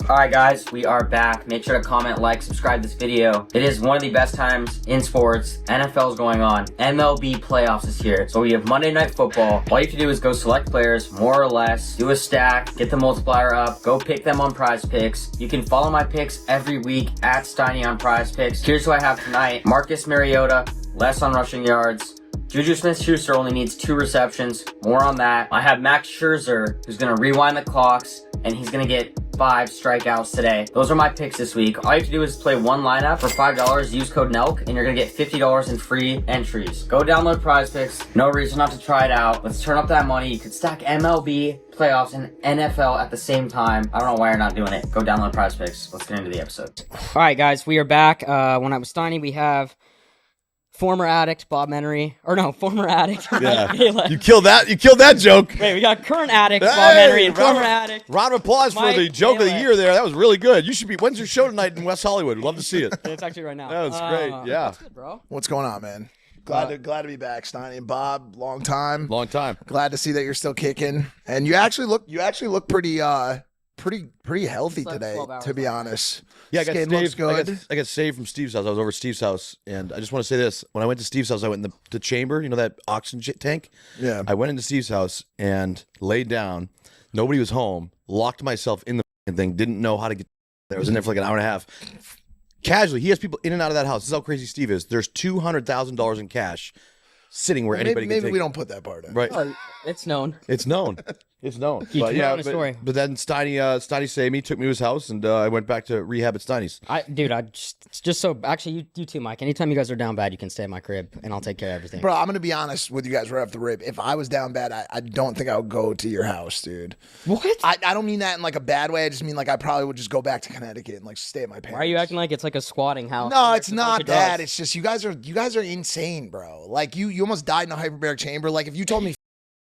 Alright guys, we are back. Make sure to comment, like, subscribe this video. It is one of the best times in sports. NFL is going on. MLB playoffs is here. So we have Monday Night Football. All you have to do is go select players, more or less, do a stack, get the multiplier up, go pick them on Prize Picks. You can follow my picks every week at Steiny on Prize Picks. Here's who I have tonight. Marcus Mariota, less on rushing yards. Juju Smith-Schuster only needs 2 receptions. More on that. I have Max Scherzer, who's going to rewind the clocks, and he's going to get 5 strikeouts today. Those are my picks this week. All you have to do is play one lineup for $5. Use code NELK, and you're going to get $50 in free entries. Go download Prize Picks. No reason not to try it out. Let's turn up that money. You could stack MLB, playoffs, and NFL at the same time. I don't know why you're not doing it. Go download Prize Picks. Let's get into the episode. All right, guys, we are back. When I was Steiny, we have former addict Bob Menery, or no, former addict. Yeah, you killed that. You killed that joke. Wait, we got current addict Bob Menery and former addict. Round of applause for the joke of the year there. That was really good. You should be. When's your show tonight in West Hollywood? We'd love to see it. It's actually right now. That was great. Yeah, that's good, bro. What's going on, man? Glad to be back, Steiny and Bob. Long time. Glad to see that you're still kicking, and you actually look pretty healthy today, to be honest. Yeah, Skin looks good. I got saved from Steve's house. I was over at Steve's house, and I just want to say this. When I went to Steve's house, I went in the chamber, you know, that oxygen tank? Yeah. I went into Steve's house and laid down. Nobody was home. Locked myself in the thing. Didn't know how to get there. I was in there for like an hour and a half. Casually, he has people in and out of that house. This is how crazy Steve is. There's $200,000 in cash sitting where anybody can take. Maybe we don't put that part in. Right. It's known. It's known. It's known. But yeah, story. But then Steiny saved me, took me to his house, and I went back to rehab at Steiny's. Actually, you too, Mike. Anytime you guys are down bad, you can stay at my crib, and I'll take care of everything. Bro, I'm going to be honest with you guys right off the rip. If I was down bad, I don't think I would go to your house, dude. What? I don't mean that in like a bad way. I just mean like I probably would just go back to Connecticut and like stay at my parents. Why are you acting like it's like a squatting house? No, it's not that. It's just you guys are insane, bro. Like you almost died in a hyperbaric chamber. Like if you told me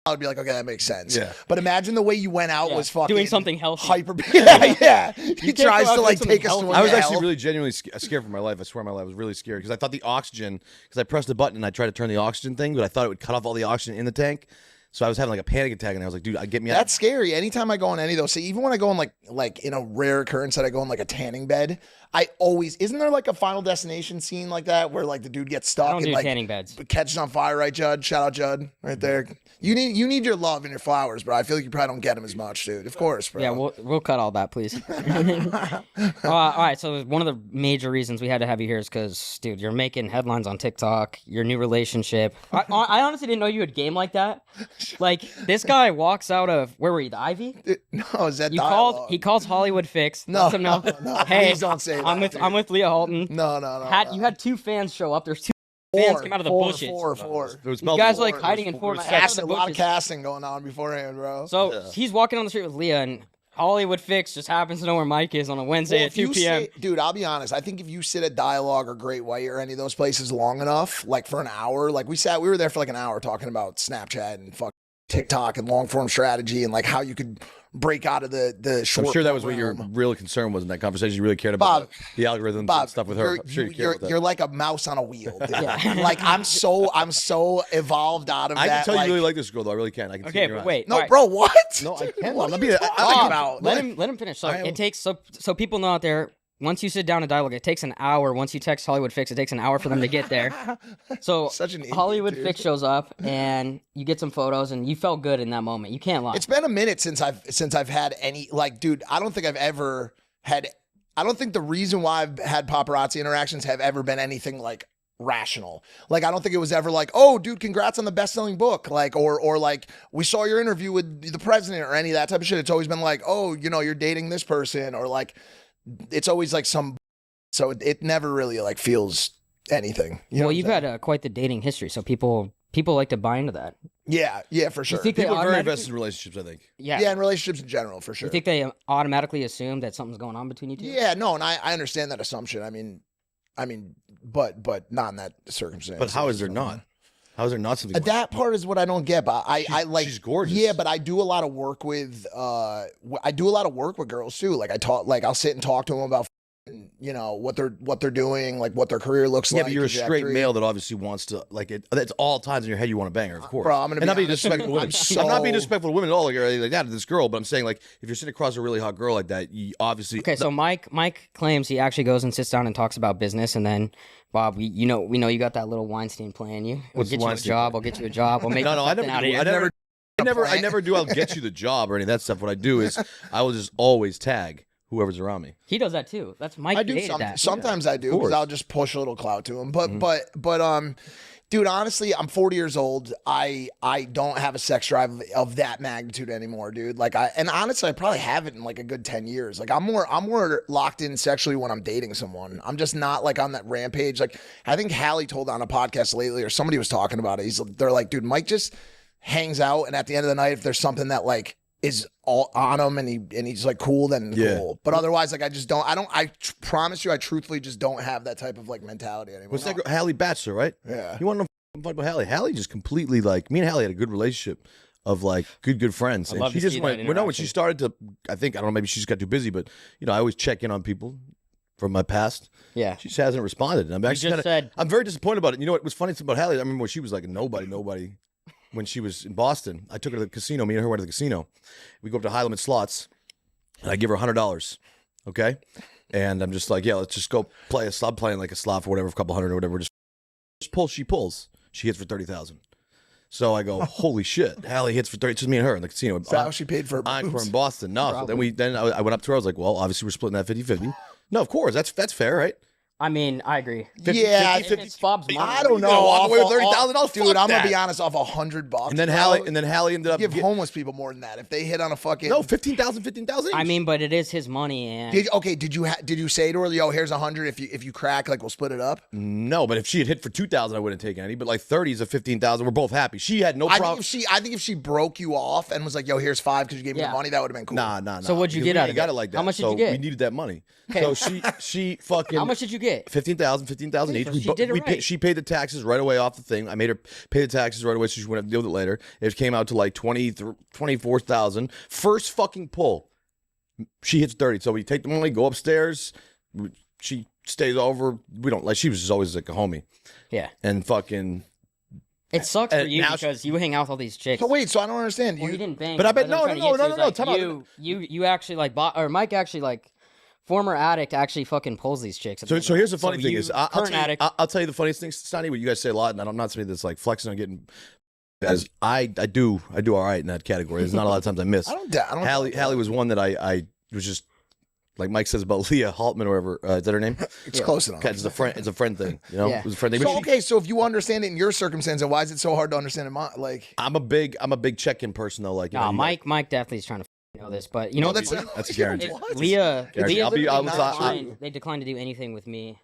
I would be like, okay, that makes sense. Yeah. But imagine the way you went out was fucking doing something healthy. Yeah. He tries to like take us to I was actually really genuinely scared for my life. I swear my life. I was really scared because I thought the oxygen, because I pressed the button and I tried to turn the oxygen thing, but I thought it would cut off all the oxygen in the tank. So I was having like a panic attack, and I was like, dude, get me out. That's scary. Anytime I go on any of those, see, even when I go on like in a rare occurrence that I go on like a tanning bed, isn't there like a Final Destination scene like that where like the dude gets stuck and like tanning beds. Catches on fire, right, Judd? Shout out Judd right there. You need your love and your flowers, bro. I feel like you probably don't get them as much, dude. Of course, bro. Yeah, we'll cut all that, please. All right, so one of the major reasons we had to have you here is because, dude, you're making headlines on TikTok. Your new relationship. I honestly didn't know you would game like that. Like this guy walks out of where were you? The Ivy? No, is that he calls Hollywood Fix. No, no. Hey, please don't say that. I'm with Leah Halton. No. You had 2 fans show up. There's 2 fans came out of the bushes. Four. You guys are like hiding in Fortnite. A lot of casting going on beforehand, bro. So he's walking on the street with Leah, and Hollywood Fix just happens to know where Mike is on a Wednesday at 2 p.m. Dude, I'll be honest. I think if you sit at Dialogue or Great White or any of those places long enough, like for an hour, like we were there for like an hour talking about Snapchat and fuck TikTok and long form strategy and like how you could break out of the short. I'm sure that was what your real concern was in that conversation. You really cared about the algorithms and stuff with her. You're like a mouse on a wheel. Like I'm so evolved out of that. I can tell you really like this girl though. I really can. I can see but wait. No, bro, what? No, I can. Let him finish. So it takes so people know out there. Once you sit down and Dialogue, it takes an hour. Once you text Hollywood Fix, it takes an hour for them to get there. So Such an idiot, Hollywood dude. Fix shows up, and you get some photos, and you felt good in that moment. You can't lie. It's been a minute since I've had any dude. I don't think I've ever had. I don't think the reason why I've had paparazzi interactions have ever been anything like rational. Like I don't think it was ever like, oh, dude, congrats on the best-selling book, like or like we saw your interview with the president or any of that type of shit. It's always been like, oh, you're dating this person or like. It's always like so it never really like feels anything. You've had quite the dating history, so people like to buy into that. Yeah, for sure. People are very invested in relationships, I think. Yeah, in relationships in general, for sure. You think they automatically assume that something's going on between you two? Yeah, no, and I understand that assumption. I mean, but not in that circumstance. But how is there not? How is there not something? That part is what I don't get. But I like. She's gorgeous. Yeah, but I do a lot of work with. I do a lot of work with girls too. Like I'll sit and talk to them about you know, what they're doing, like what their career looks like. Yeah, but you're a straight trajectory. male that obviously wants to like it. That's all times in your head you want to bang her, of course. Bro, I'm gonna be not being honest. disrespectful to women. I'm I'm not being so- disrespectful to women at all, like, or anything like that to this girl. But I'm saying like if you're sitting across a really hot girl like that, you obviously Okay, so Mike claims he actually goes and sits down and talks about business, and then Bob, we know you got that little Weinstein plan. We'll What's get you a Weinstein job. plan? We'll get you a job. We'll make no, I something never out do. of you. I never do. I'll get you the job or any of that stuff. What I do is I will just always tag whoever's around me. He does that too. That's Mike. I do hated that. sometimes I do because I'll just push a little clout to him. But dude, honestly, I'm 40 years old. I don't have a sex drive of that magnitude anymore, dude. Like honestly, I probably haven't in like a good 10 years. Like I'm more locked in sexually when I'm dating someone. I'm just not like on that rampage. Like I think Hallie told on a podcast lately, or somebody was talking about it. They're like, dude, Mike just hangs out, and at the end of the night, if there's something that like is all on him and he's like cool, then cool. But otherwise, like I promise you, I truthfully just don't have that type of like mentality anymore. What's that girl? Hallie Batchelor, right? Yeah. You want to know about Hallie? Hallie just completely like me and Hallie had a good relationship of like good friends. I'd And love she to just see went. that Well, no, when she interaction. started to, I don't know, maybe she just got too busy, but you know, I always check in on people from my past. Yeah. She just hasn't responded. And I'm actually just said- I'm very disappointed about it. You know what was funny about Hallie? I remember when she was like a nobody. When she was in Boston, I took her to the casino. Me and her went to the casino. We go up to high limit slots, and I give her $100. Okay, and I'm just like, yeah, let's just go play a slot, playing like a slot for whatever, a couple hundred or whatever. Just pull. She pulls. She hits for 30,000. So I go, holy shit! Hallie hits for 30. It's just me and her in the casino. Is that how she paid for her I'm boobs? from Boston. No, so then I went up to her. I was like, well, obviously we're splitting that 50-50. No, of course, that's fair, right? I mean, I agree. Yeah, If it's Bob's money. I don't You know. gonna walk away with Off- $30,000? dude. Fuck I'm gonna that. be honest. Off $100, And then bro, Hallie ended up give homeless people more than that if they hit on a fucking. no 15,000. I mean, but it is his money, and Did you say to her, yo, here's 100. If you crack, like we'll split it up. No, but if she had hit for 2,000, I wouldn't take any. But like 30s of 15,000, we're both happy. She had no I problem. think if she broke you off and was like, yo, here's 5 because you gave me the Yeah. money, that would have been cool. Nah. So what'd you Because get we out ain't of got it? it like that. How much did So you get? We needed that money. Okay. So she fucking. how much did you get? 15,000 each. So she did it right. She paid the taxes right away off the thing. I made her pay the taxes right away, so she wouldn't have to deal with it later. It came out to like 24,000. First fucking pull, she hits 30. So we take the money, go upstairs. She stays over. We don't like. She was just always like a homie, Yeah. and fucking. It sucks for And you now because you hang out with all these chicks. So wait, so I don't understand. Well, you didn't bang. But I bet- what I'm no, trying to no, get no, to no, is, no, like, time out. you actually like or Mike actually like former addict actually fucking pulls these chicks. So here's the funny thing you, is, I'll current tell you, addict. I'll tell you the funniest thing, Steiny. What you guys say a lot, and I'm not saying this like flexing on getting, as I do all right in that category. There's not a lot of times I miss. I don't doubt. Hallie was one that I was just like Mike says about Leah Haltman or whatever. Is that her name? It's close enough. It's a friend. It's a friend thing. You know, Yeah. it was a friend thing. So But okay, so if you understand it in your circumstance, then why is it so hard to understand in my like? I'm a big check-in person though. Like, you know, No, you Mike definitely is trying to know this, but you know No, that's that's a guarantee. What? Leah Guarantee. I'll be- literally I'll- they declined to do anything with me.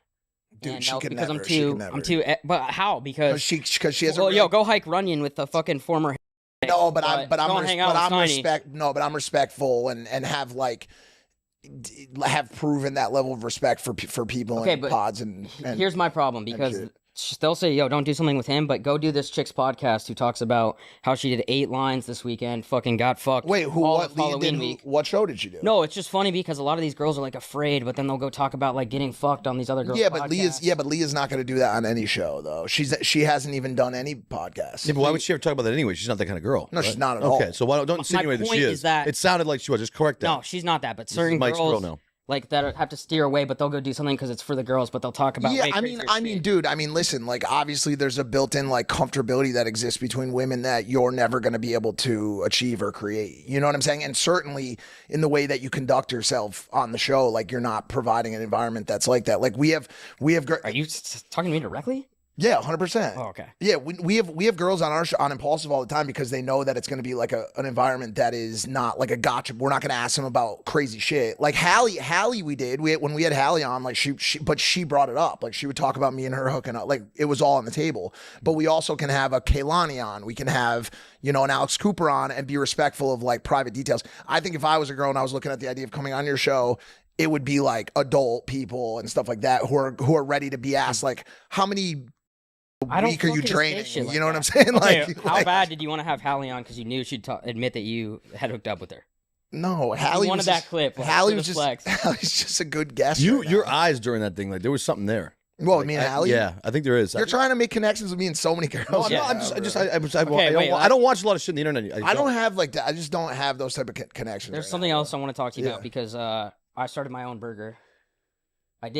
Dude, And she no, could because never. I'm She too could never. I'm too but how? Because She has a well, real- yo, go hike Runyon with the fucking former. No, but I'm don't hang out with Steiny. but I'm respectful and have like have proven that level of respect for people Okay, and but pods and Here's my problem because shit. they'll say, "Yo, don't do something with him," but go do this chick's podcast who talks about how she did 8 lines this weekend, fucking got fucked. wait, who all what of Leah Halloween did? week. What show did she do? No, it's just funny because a lot of these girls are like afraid, but then they'll go talk about like getting fucked on these other girls. Yeah, but Leah's not going to do that on any show though. She hasn't even done any podcasts. Yeah, but why would she ever talk about that anyway? She's not that kind of girl. No, right? she's not at all. Okay, so why don't insinuate that point she is is. that- It sounded like she was. Just correct that. No, she's not that. But This is certain Mike's girls girl now. like that have to steer away, but they'll go do something because it's for the girls. But they'll talk about Yeah, way I mean, crazier shit. dude, listen, like obviously there's a built-in like comfortability that exists between women that you're never going to be able to achieve or create. You know what I'm saying? And certainly in the way that you conduct yourself on the show, like you're not providing an environment that's like that. Like we have, Are you talking to me directly? yeah, 100%. Oh, okay. Yeah, we have girls on our show on Impulsive all the time because they know that it's going to be like an environment that is not like a gotcha. We're not going to ask them about crazy shit. Like Hallie, when we had Hallie on, like she brought it up. Like she would talk about me and her hooking up. Like it was all on the table. But we also can have a Kaylani on. We can have an Alex Cooper on and be respectful of like private details. I think if I was a girl and I was looking at the idea of coming on your show, it would be like adult people and stuff like that who are ready to be asked like how many I don't week are you fucking say training? shit like You know what that. I'm saying? Okay, Like, how like- bad did you want to have Hallie on because you knew she'd admit that you had hooked up with her? No, Hallie wanted was that just, clip. Like, Hallie for was the just flex. Hallie's just a good guest. Your eyes during that thing, like there was something there. Well, Like, me and Hallie. Yeah, I think there is. You're trying to make connections with me and so many girls. No, I'm Yeah. not. wait, I don't watch a lot of shit on the internet. I don't have like that. I just don't have those type of connections. There's right something now. else I want to talk to you Yeah. about because I started my own burger. I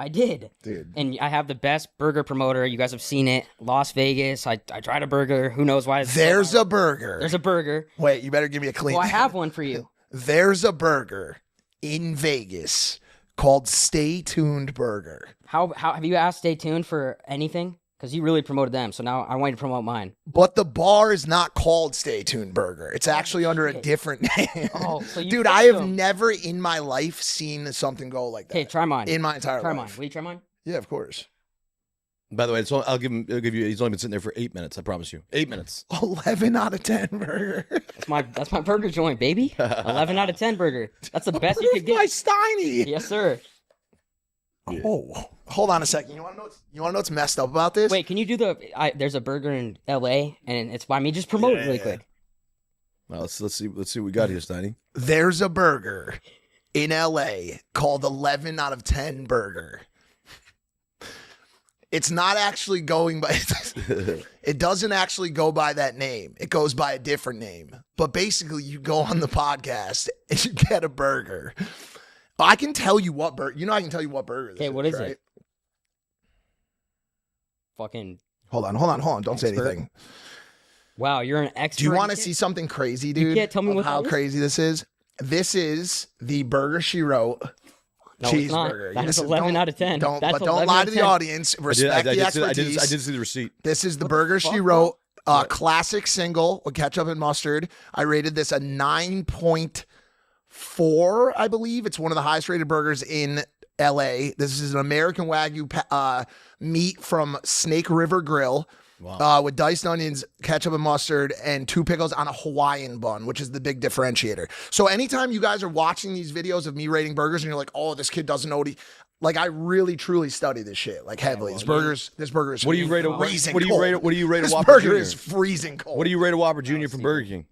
did. Dude. And I have the best burger promoter. You guys have seen it. Las Vegas. I tried a burger. Who knows why? It's so There's viral. a burger. There's a burger. Wait, you better give me a clean. Well, I have one for you. There's a burger in Vegas called Stay Tuned Burger. How have you asked Stay Tuned for anything? Because you really promoted them, so now I want you to promote mine. But the bar is not called Stay Tuned Burger. It's actually under a shit. different name. Oh, so you Dude, picked I have them. never in my life seen something go like that. Okay, try mine. In my entire Try mine. life. Will you try mine? Yeah, of course. By the way, I'll give you. He's only been sitting there for 8 minutes. I promise you, 8 minutes. 11 out of 10 burger. That's my burger joint, baby. 11 out of 10 burger. That's the best you could By get. Steiny. Yes, sir. Oh, hold on a second. You want to know what's messed up about this? Wait, can you do there's a burger in L.A. and it's by me. Just promote it really quick. Well, let's see what we got here, Steiny. There's a burger in LA called 11 out of 10 burger. It's not actually going by, it doesn't actually go by that name. It goes by a different name. But basically, you go on the podcast and you get a burger. I can tell you what burger, I can tell you what burger this Okay, is. what is right? it? Fucking Hold on. Don't say Expert. anything. wow, you're an expert. Do you want to can't- see something crazy, dude? can't tell me of what how that is? crazy this is? This is the burger she wrote. No, it's not. Cheeseburger. That is Listen, 11 out of 10. Don't That's 11 lie out to of the 10. audience. Respect the expertise. I did see the receipt. This is the What the burger fuck, she bro? wrote. Classic single with ketchup and mustard. I rated this a 9.4, I believe. It's one of the highest rated burgers in LA. This is an American Wagyu meat from Snake River Grill. Wow. With diced onions, ketchup and mustard, and 2 pickles on a Hawaiian bun, which is the big differentiator. So anytime you guys are watching these videos of me rating burgers and you're like, oh, this kid doesn't know what I really truly study this shit like heavily. This burger is What do you rate a freezing What do you cold. rate? What do you rate a This Whopper burger Junior? is freezing cold. What do you rate a Whopper Junior from Burger King?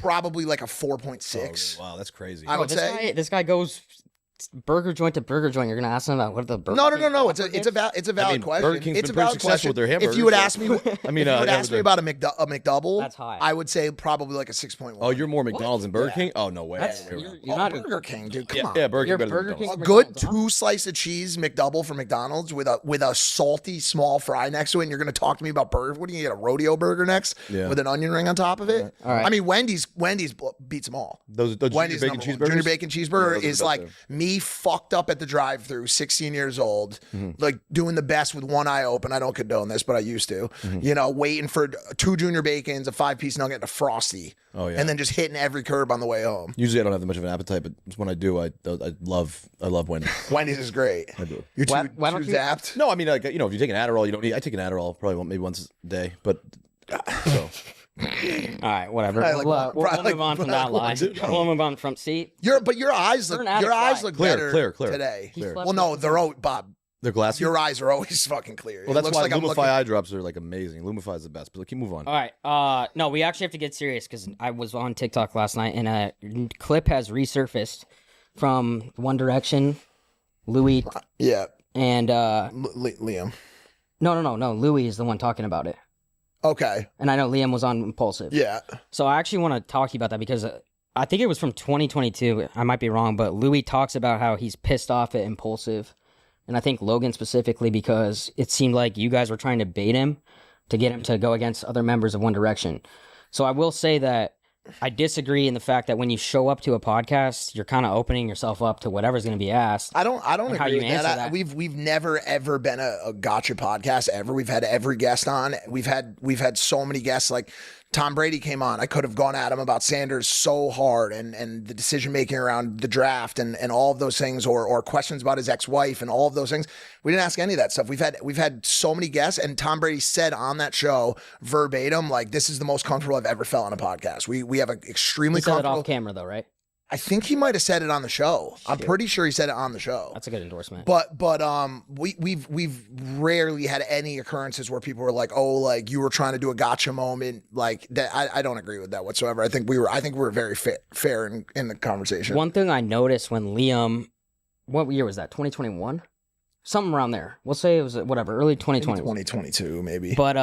Probably like a 4.6. Oh, wow, that's crazy. I Bro, would say. this guy goes burger joint to burger joint. You're gonna ask him about what the burger. No. King It's a valid question. Burger King's It's a been pretty valid successful question. with their If hamburgers, you would so- ask me, I mean, if you would ask me about a McDouble, That's high. I would say probably like a 6.1. Oh, you're more McDonald's than Burger Yeah. King? Oh, no way. You're not. Burger King, dude. Come Yeah, on. yeah, Burger King You're better than Burger McDonald's. King. A good McDonald's, huh? 2 slice of cheese McDouble from McDonald's with a salty small fry next to it, and you're going to talk to me about burger. What do you get, a rodeo burger next Yeah. with an onion ring on top of it? All right. I mean, Wendy's beats them all. Those Wendy's junior bacon number one. cheeseburgers? Junior bacon cheeseburger Yeah, those are is the like best me fucked up at the drive-through, 16 years old, Mm-hmm. like doing the best with one eye open. I don't condone this, but I used to. Mm-hmm. Waiting for 2 junior bacons, a 5-piece nugget, and a Frosty. Oh, yeah. And then just hitting every curb on the way home. Usually I don't have that much of an appetite, but when I do, I love Wendy's. Wendy's is great. I do. You're Why- too, why too don't you- zapped. No, I mean, like, if you take an Adderall, you don't need. I take an Adderall probably maybe once a day, but so All right, whatever. Probably like We'll, one- we'll probably move on from like that lie. We'll move on from see. But your eyes look You're an addict, right? Clear. today. He slept Well, no, they're Bob. they're glassy. Your eyes are always fucking clear. Well, It that's looks why like I'm Lumify looking. eye drops are like amazing. Lumify is the best, but keep move on. All right. No, we actually have to get serious because I was on TikTok last night and a clip has resurfaced from One Direction, Louis, Yeah, and Liam. no. Louis is the one talking about it, Okay. and I know Liam was on Impulsive. Yeah. So I actually want to talk to you about that because I think it was from 2022. I might be wrong, but Louis talks about how he's pissed off at Impulsive. And I think Logan specifically because it seemed like you guys were trying to bait him to get him to go against other members of One Direction. So I will say that I disagree in the fact that when you show up to a podcast, you're kind of opening yourself up to whatever's going to be asked. I don't And how agree you with answer that. that. We've never ever been a gotcha podcast ever. We've had every guest on. We've had so many guests. Like Tom Brady came on. I could have gone at him about Sanders so hard and the decision making around the draft and all of those things, or questions about his ex-wife and all of those things. We didn't ask any of that stuff. We've had so many guests, and Tom Brady said on that show verbatim, like, this is the most comfortable I've ever felt on a podcast. We have an extremely He said it comfortable. off camera though, right? I think he might have said it on the show. I'm pretty sure he said it on the show. That's a good endorsement. But we've rarely had any occurrences where people were like, oh, like you were trying to do a gotcha moment. Like that, I don't agree with that whatsoever. I think we were very fair in the conversation. One thing I noticed when Liam, what year was that? 2021, something around there. We'll say it was whatever, early 2020, 2022 maybe. But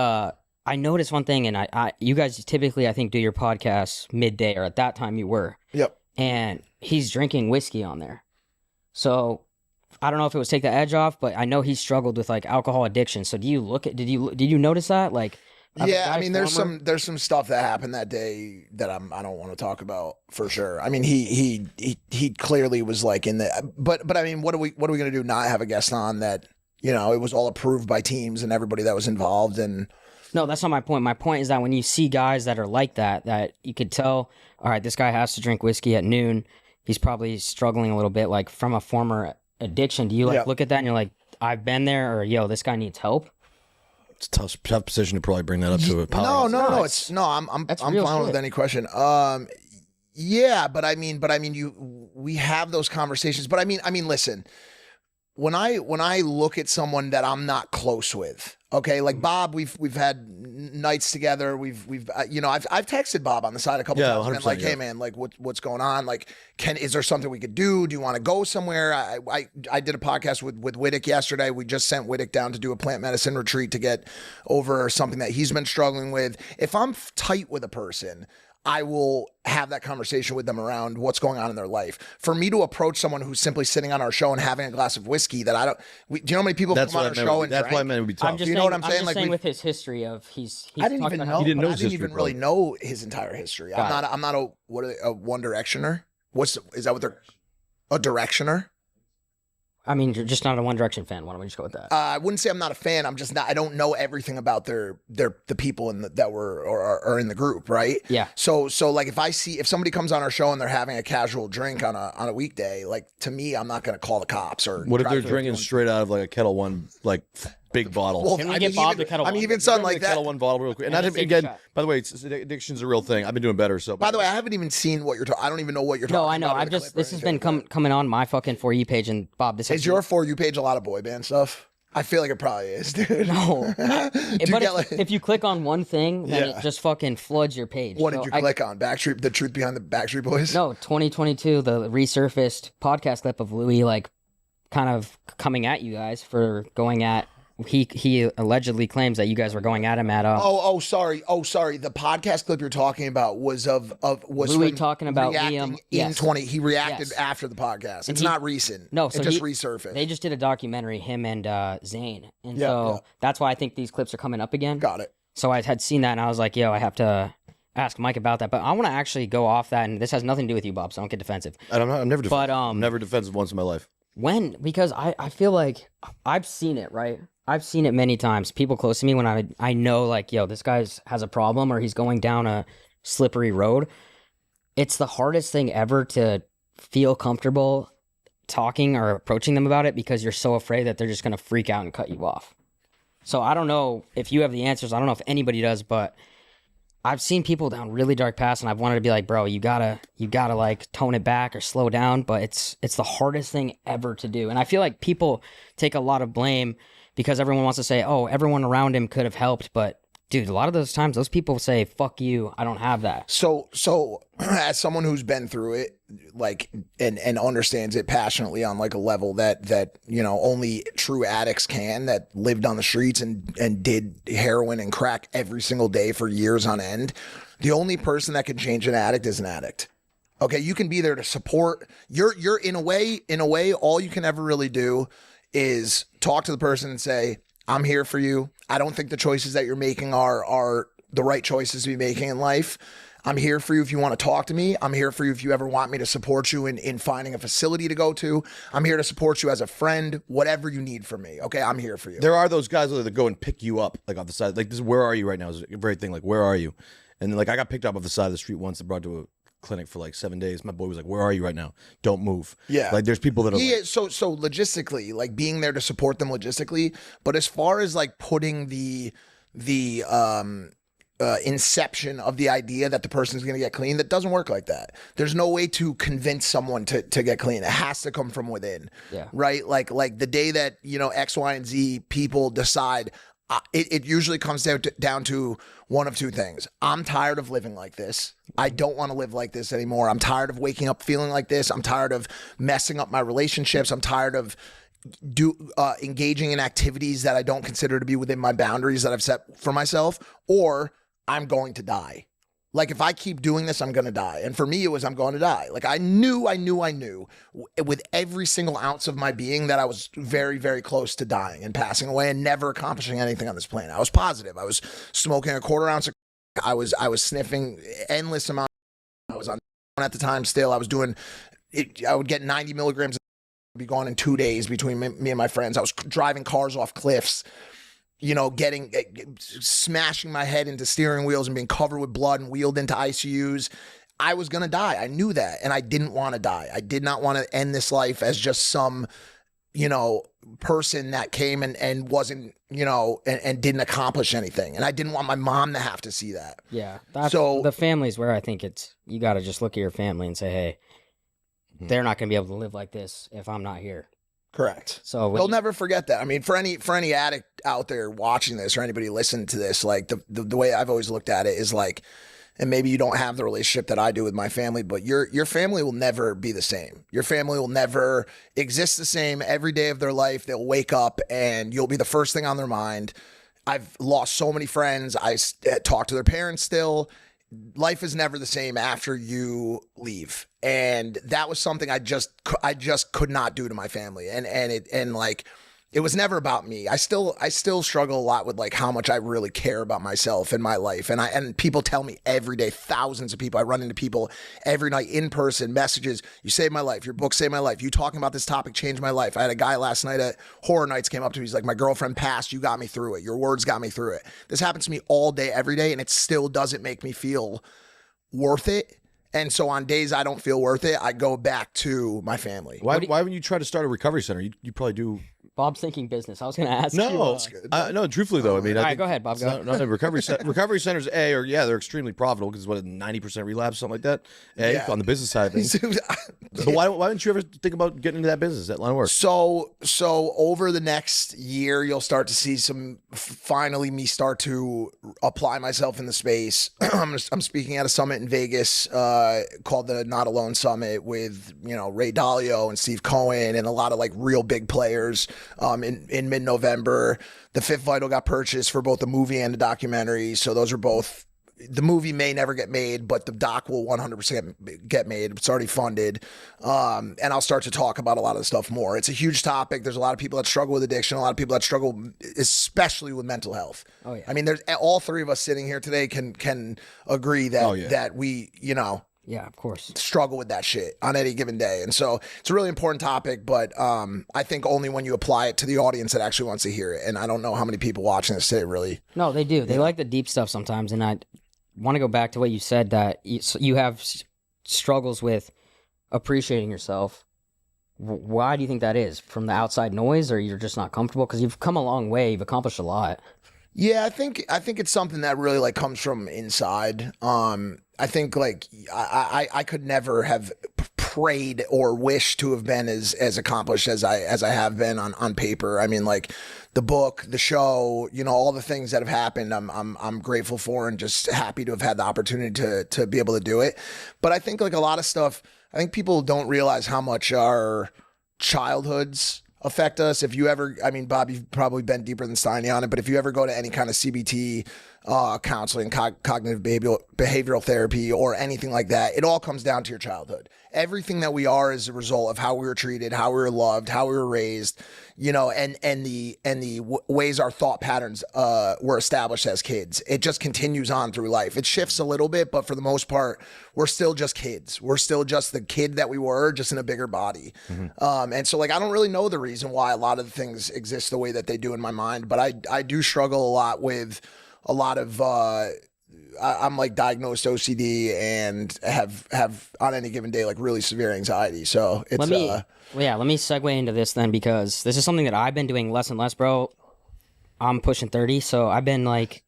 I noticed one thing, and you guys typically I think do your podcasts midday, or at that time you were. Yep. And he's drinking whiskey on there. So I don't know if it was take the edge off, but I know he struggled with like alcohol addiction. So did you notice that? Like, yeah, I mean, there's some stuff that happened that day that I don't want to talk about for sure. I mean, he clearly was like in the, but I mean, what are we going to do? Not have a guest on that, you know, it was all approved by teams and everybody that was involved. And no, that's not my point. My point is that when you see guys that are like that you could tell, all right, this guy has to drink whiskey at noon. He's probably struggling a little bit, like from a former addiction. Do you like look at that and you're like, I've been there, or yo, this guy needs help? It's a tough position to probably bring that up to a podcast. No, I'm fine with any question. Yeah, but I mean, we have those conversations. But I mean, listen. When I look at someone that I'm not close with, okay, like Bob, we've had nights together. We've you know, I've texted Bob on the side a couple times, and like, hey man, like what's going on? Like, is there something we could do? Do you want to go somewhere? I did a podcast with Whittick yesterday. We just sent Whittick down to do a plant medicine retreat to get over something that he's been struggling with. If I'm tight with a person, I will have that conversation with them around what's going on in their life. For me to approach someone who's simply sitting on our show and having a glass of whiskey that do you know how many people come on our show and that's why I meant it would be tough. You know what I'm saying? I'm just saying with his history of he's I didn't even know. He didn't know I his didn't history, even really know his entire history. I'm not a One Directioner. Is that what they're a Directioner? I mean, you're just not a One Direction fan. Why don't we just go with that? I wouldn't say I'm not a fan. I'm just not. I don't know everything about the people that were are in the group, right? Yeah. So like if somebody comes on our show and they're having a casual drink on a weekday, like to me, I'm not going to call the cops or. What if they're drinking straight out of like a Kettle One like big bottle? Well, can we get Bob the Kettle One? I mean, even something like that. Kettle One bottle real quick. And again, by the way, addiction's a real thing. I've been doing better. So. By the way, I haven't even seen what you're talking. I don't even know what you're talking about. No, I know. This has been coming on my fucking For You page, and Bob, this is your For You page a lot of boy band stuff? I feel like it probably is, dude. No. But if you click on one thing, then it just fucking floods your page. What did you click on? Backstreet, the truth behind the Backstreet Boys? No, 2022, the resurfaced podcast clip of Louis, like, kind of coming at you guys for going at. He allegedly claims that you guys were going at him at sorry. The podcast clip you're talking about was Louis talking about Liam in 20. He reacted after the podcast. It's not recent. No, so it just resurfaced. They just did a documentary, him and Zane, and that's why I think these clips are coming up again. Got it. So I had seen that, and I was like, yo, I have to ask Mike about that. But I want to actually go off that, and this has nothing to do with you, Bob. So don't get defensive. I'm never defensive. But I'm never defensive once in my life. Because I feel like I've seen it, right? I've seen it many times. People close to me when I know, like, yo, this guy has a problem or he's going down a slippery road. It's the hardest thing ever to feel comfortable talking or approaching them about it because you're so afraid that they're just going to freak out and cut you off. So I don't know if you have the answers. I don't know if anybody does, but I've seen people down really dark paths, and I've wanted to be like, bro, you gotta like tone it back or slow down. But it's the hardest thing ever to do. And I feel like people take a lot of blame because everyone wants to say, oh, everyone around him could have helped. But dude, a lot of those times, those people say, fuck you, I don't have that. So as someone who's been through it, like, and understands it passionately on like a level that, you know, only true addicts can, that lived on the streets and did heroin and crack every single day for years on end. The only person that can change an addict is an addict. Okay. You can be there to support. You're in a way, all you can ever really do is talk to the person and say, I'm here for you. I don't think the choices that you're making are the right choices to be making in life. I'm here for you if you want to talk to me. I'm here for you if you ever want me to support you in finding a facility to go to. I'm here to support you as a friend, whatever you need from me. Okay, I'm here for you. There are those guys that go and pick you up, like off the side. Like, this, where are you right now? Is a very thing. Like, where are you? And like, I got picked up off the side of the street once and brought to a clinic for like 7 days. My boy was like, where are you right now? Don't move. Yeah. Like, there's people that are like, so logistically, like being there to support them logistically, but as far as like putting the inception of the idea that the person's going to get clean. That doesn't work like that. There's no way to convince someone to get clean. It has to come from within. Yeah. Right. Like the day that, you know, X, Y, and Z people decide, it usually comes down to one of two things. I'm tired of living like this. I don't want to live like this anymore. I'm tired of waking up feeling like this. I'm tired of messing up my relationships. I'm tired of engaging in activities that I don't consider to be within my boundaries that I've set for myself, or I'm going to die. Like, if I keep doing this, I'm going to die. And for me, it was, I'm going to die. Like, I knew with every single ounce of my being that I was very, very close to dying and passing away and never accomplishing anything on this planet. I was positive. I was smoking a quarter ounce of, I was sniffing endless amounts. I was on at the time still. I was doing it. I would get 90 milligrams, be gone in 2 days between me and my friends. I was driving cars off cliffs, you know, smashing my head into steering wheels and being covered with blood and wheeled into ICUs. I was going to die. I knew that. And I didn't want to die. I did not want to end this life as just some, you know, person that came and wasn't, you know, and didn't accomplish anything. And I didn't want my mom to have to see that. Yeah. So the family's where I think you got to just look at your family and say, hey, they're not going to be able to live like this if I'm not here. Correct. So they'll never forget that. I mean, for any addict out there watching this or anybody listening to this, like the way I've always looked at it is like, and maybe you don't have the relationship that I do with my family, but your family will never be the same. Your family will never exist the same every day of their life. They'll wake up and you'll be the first thing on their mind. I've lost so many friends. I talk to their parents still. Life is never the same after you leave. And that was something I just could not do to my family. And like, it was never about me. I still struggle a lot with like how much I really care about myself and my life. And people tell me every day, thousands of people, I run into people every night in person, messages, you saved my life, your book saved my life, you talking about this topic changed my life. I had a guy last night at Horror Nights came up to me, he's like, my girlfriend passed, you got me through it. Your words got me through it. This happens to me all day, every day, and it still doesn't make me feel worth it. And so on days I don't feel worth it, I go back to my family. Why wouldn't you try to start a recovery center? You probably do. Bob's thinking business. I was going to ask you. No, truthfully though, I mean, all right, go ahead, Bob. Go. No, recovery centers, they're extremely profitable because what 90% relapse, something like that. On the business side of things. So why didn't you ever think about getting into that business, that line of work? So over the next year, you'll start to see finally me start to apply myself in the space. I'm speaking at a summit in Vegas called the Not Alone Summit with, you know, Ray Dalio and Steve Cohen and a lot of like real big players. In mid-November, The Fifth Vital got purchased for both the movie and the documentary. So those are both, the movie may never get made, but the doc will 100% get made. It's already funded. And I'll start to talk about a lot of the stuff more. It's a huge topic. There's a lot of people that struggle with addiction, a lot of people that struggle especially with mental health. Oh, yeah. I mean, there's all three of us sitting here today can agree that, that we, you know, yeah, of course, struggle with that shit on any given day. And so it's a really important topic, but I think only when you apply it to the audience that actually wants to hear it. And I don't know how many people watching this today really. No, they do. They like the deep stuff sometimes. And I want to go back to what you said, that you have struggles with appreciating yourself. Why do you think that is? From the outside noise, or you're just not comfortable? Because you've come a long way. You've accomplished a lot. Yeah, I think it's something that really like comes from inside. I think like I could never have prayed or wished to have been as accomplished as I have been on paper. I mean, like the book, the show, you know, all the things that have happened, I'm grateful for and just happy to have had the opportunity to be able to do it. But I think like a lot of stuff, I think people don't realize how much our childhoods affect us. If you ever, I mean, Bob, you've probably been deeper than Steiny on it, but if you ever go to any kind of CBT counseling, cognitive behavioral therapy, or anything like that, it all comes down to your childhood. Everything that we are is a result of how we were treated, how we were loved, how we were raised, you know, and the ways our thought patterns were established as kids. It just continues on through life. It shifts a little bit, but for the most part, we're still just kids. We're still just the kid that we were, just in a bigger body. Mm-hmm. And so like, I don't really know the reason why a lot of the things exist the way that they do in my mind, but I do struggle a lot with a lot of, I'm like diagnosed OCD and have on any given day, like really severe anxiety. So it's, let me segue into this then, because this is something that I've been doing less and less, bro. I'm pushing 30. So I've been like,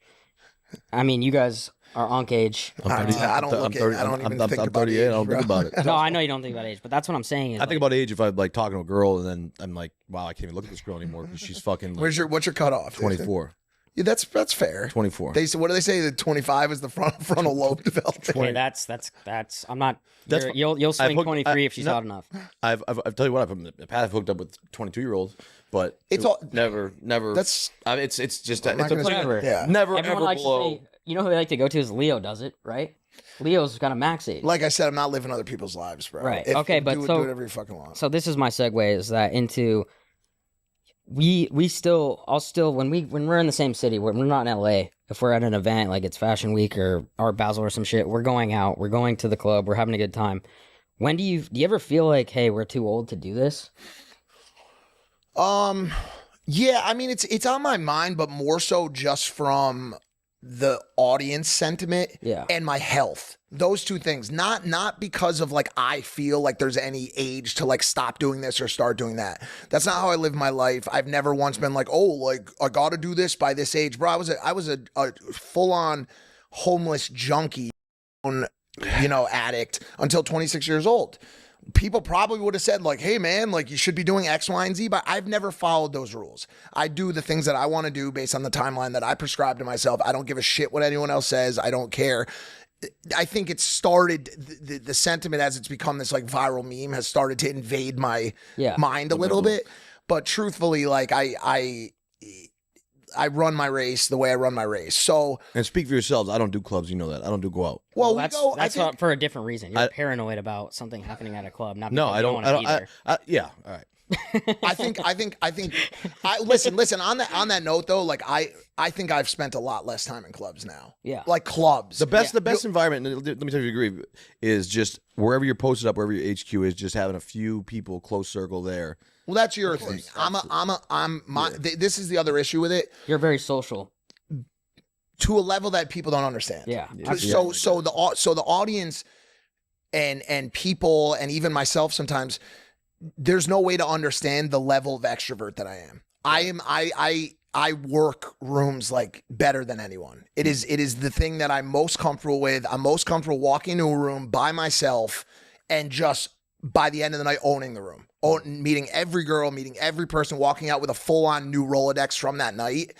I mean, you guys are Unk age. I don't look at it. I don't even think I'm about 38. age, I don't think bro. about it. No, I know you don't think about age, but that's what I'm saying. Is I think about age if I'm like talking to a girl and then I'm like, wow, I can't even look at this girl anymore because she's fucking like, What's your cutoff? 24. Yeah, that's fair. 24. What do they say? That 25 is the frontal lobe development. okay, that's. I'm not. That's You'll swing hooked- 23 if she's no. hot enough. I've tell you what, I've hooked up with 22-year-olds, but It's all never. That's It's just I'm not it's a gonna plan. Never. yeah. Never Everyone ever likes blow. to say, you know who they like to go to is Leo. Does it right? Leo's got a max age. Like I said, I'm not living other people's lives, bro. Right. Okay, but do so- whatever you fucking want. So this is my segue. Is that into I'll still when we're in the same city, we're not in LA. If we're at an event like it's Fashion Week or Art Basel or some shit, we're going out, we're going to the club, we're having a good time. When do you ever feel like, hey, we're too old to do this? Yeah, I mean it's on my mind, but more so just from the audience sentiment Yeah. and my health. Those two things. Not because of like I feel like there's any age to like stop doing this or start doing that. That's not how I live my life. I've never once been like, oh, like I got to do this by this age, bro. I was a full on homeless junkie, addict until 26 years old. People probably would have said like, hey man, like you should be doing X, Y, and Z, but I've never followed those rules. I do the things that I want to do based on the timeline that I prescribe to myself. I don't give a shit what anyone else says. I don't care. I think it started, the sentiment as it's become this like viral meme has started to invade my mind a little bit. But truthfully, like I run my race the way I run my race. So, And speak for yourselves. I don't do clubs. You know that. I don't do go out. well, that's we go. that's I think, not for a different reason. You're I- paranoid about something happening at a club. Not No, because I you don't. wanna I be don't. there. Yeah. All right. I think. Listen. On that note, though, like I think I've spent a lot less time in clubs now. Yeah. Like clubs. The best environment. And let me tell you, if you agree, is just wherever you're posted up, wherever your HQ is, just having a few people, close circle there. Well, that's your thing. This is the other issue with it. You're very social. To a level that people don't understand. Yeah. So the audience and people and even myself sometimes, there's no way to understand the level of extrovert that I am. I work rooms like better than anyone. It is the thing that I'm most comfortable with. I'm most comfortable walking into a room by myself and just by the end of the night owning the room. Meeting every girl, meeting every person, walking out with a full-on new Rolodex from that night,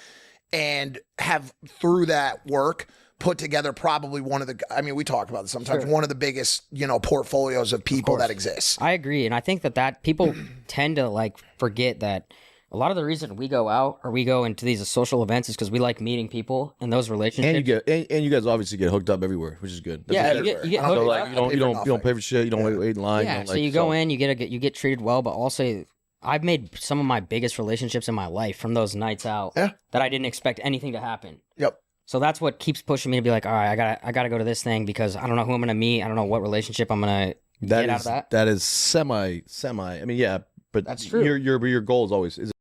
and have through that work put together probably one of the, I mean, we talk about this sometimes, one of the biggest, portfolios of people that exists. I agree, and I think that people tend to like forget that a lot of the reason we go out or we go into these social events is because we like meeting people and those relationships. And you guys obviously get hooked up everywhere, which is good. That's Yeah, good. you get I don't hooked So up. like you don't pay for shit. You don't wait in line. Yeah, you don't, so like, you go in, you get treated well, but also I've made some of my biggest relationships in my life from those nights out Yeah. that I didn't expect anything to happen. Yep. So that's what keeps pushing me to be like, all right, I gotta go to this thing because I don't know who I'm gonna meet. I don't know what relationship I'm gonna get out of that. That is semi. I mean, yeah, but That's true. Your goal is always is.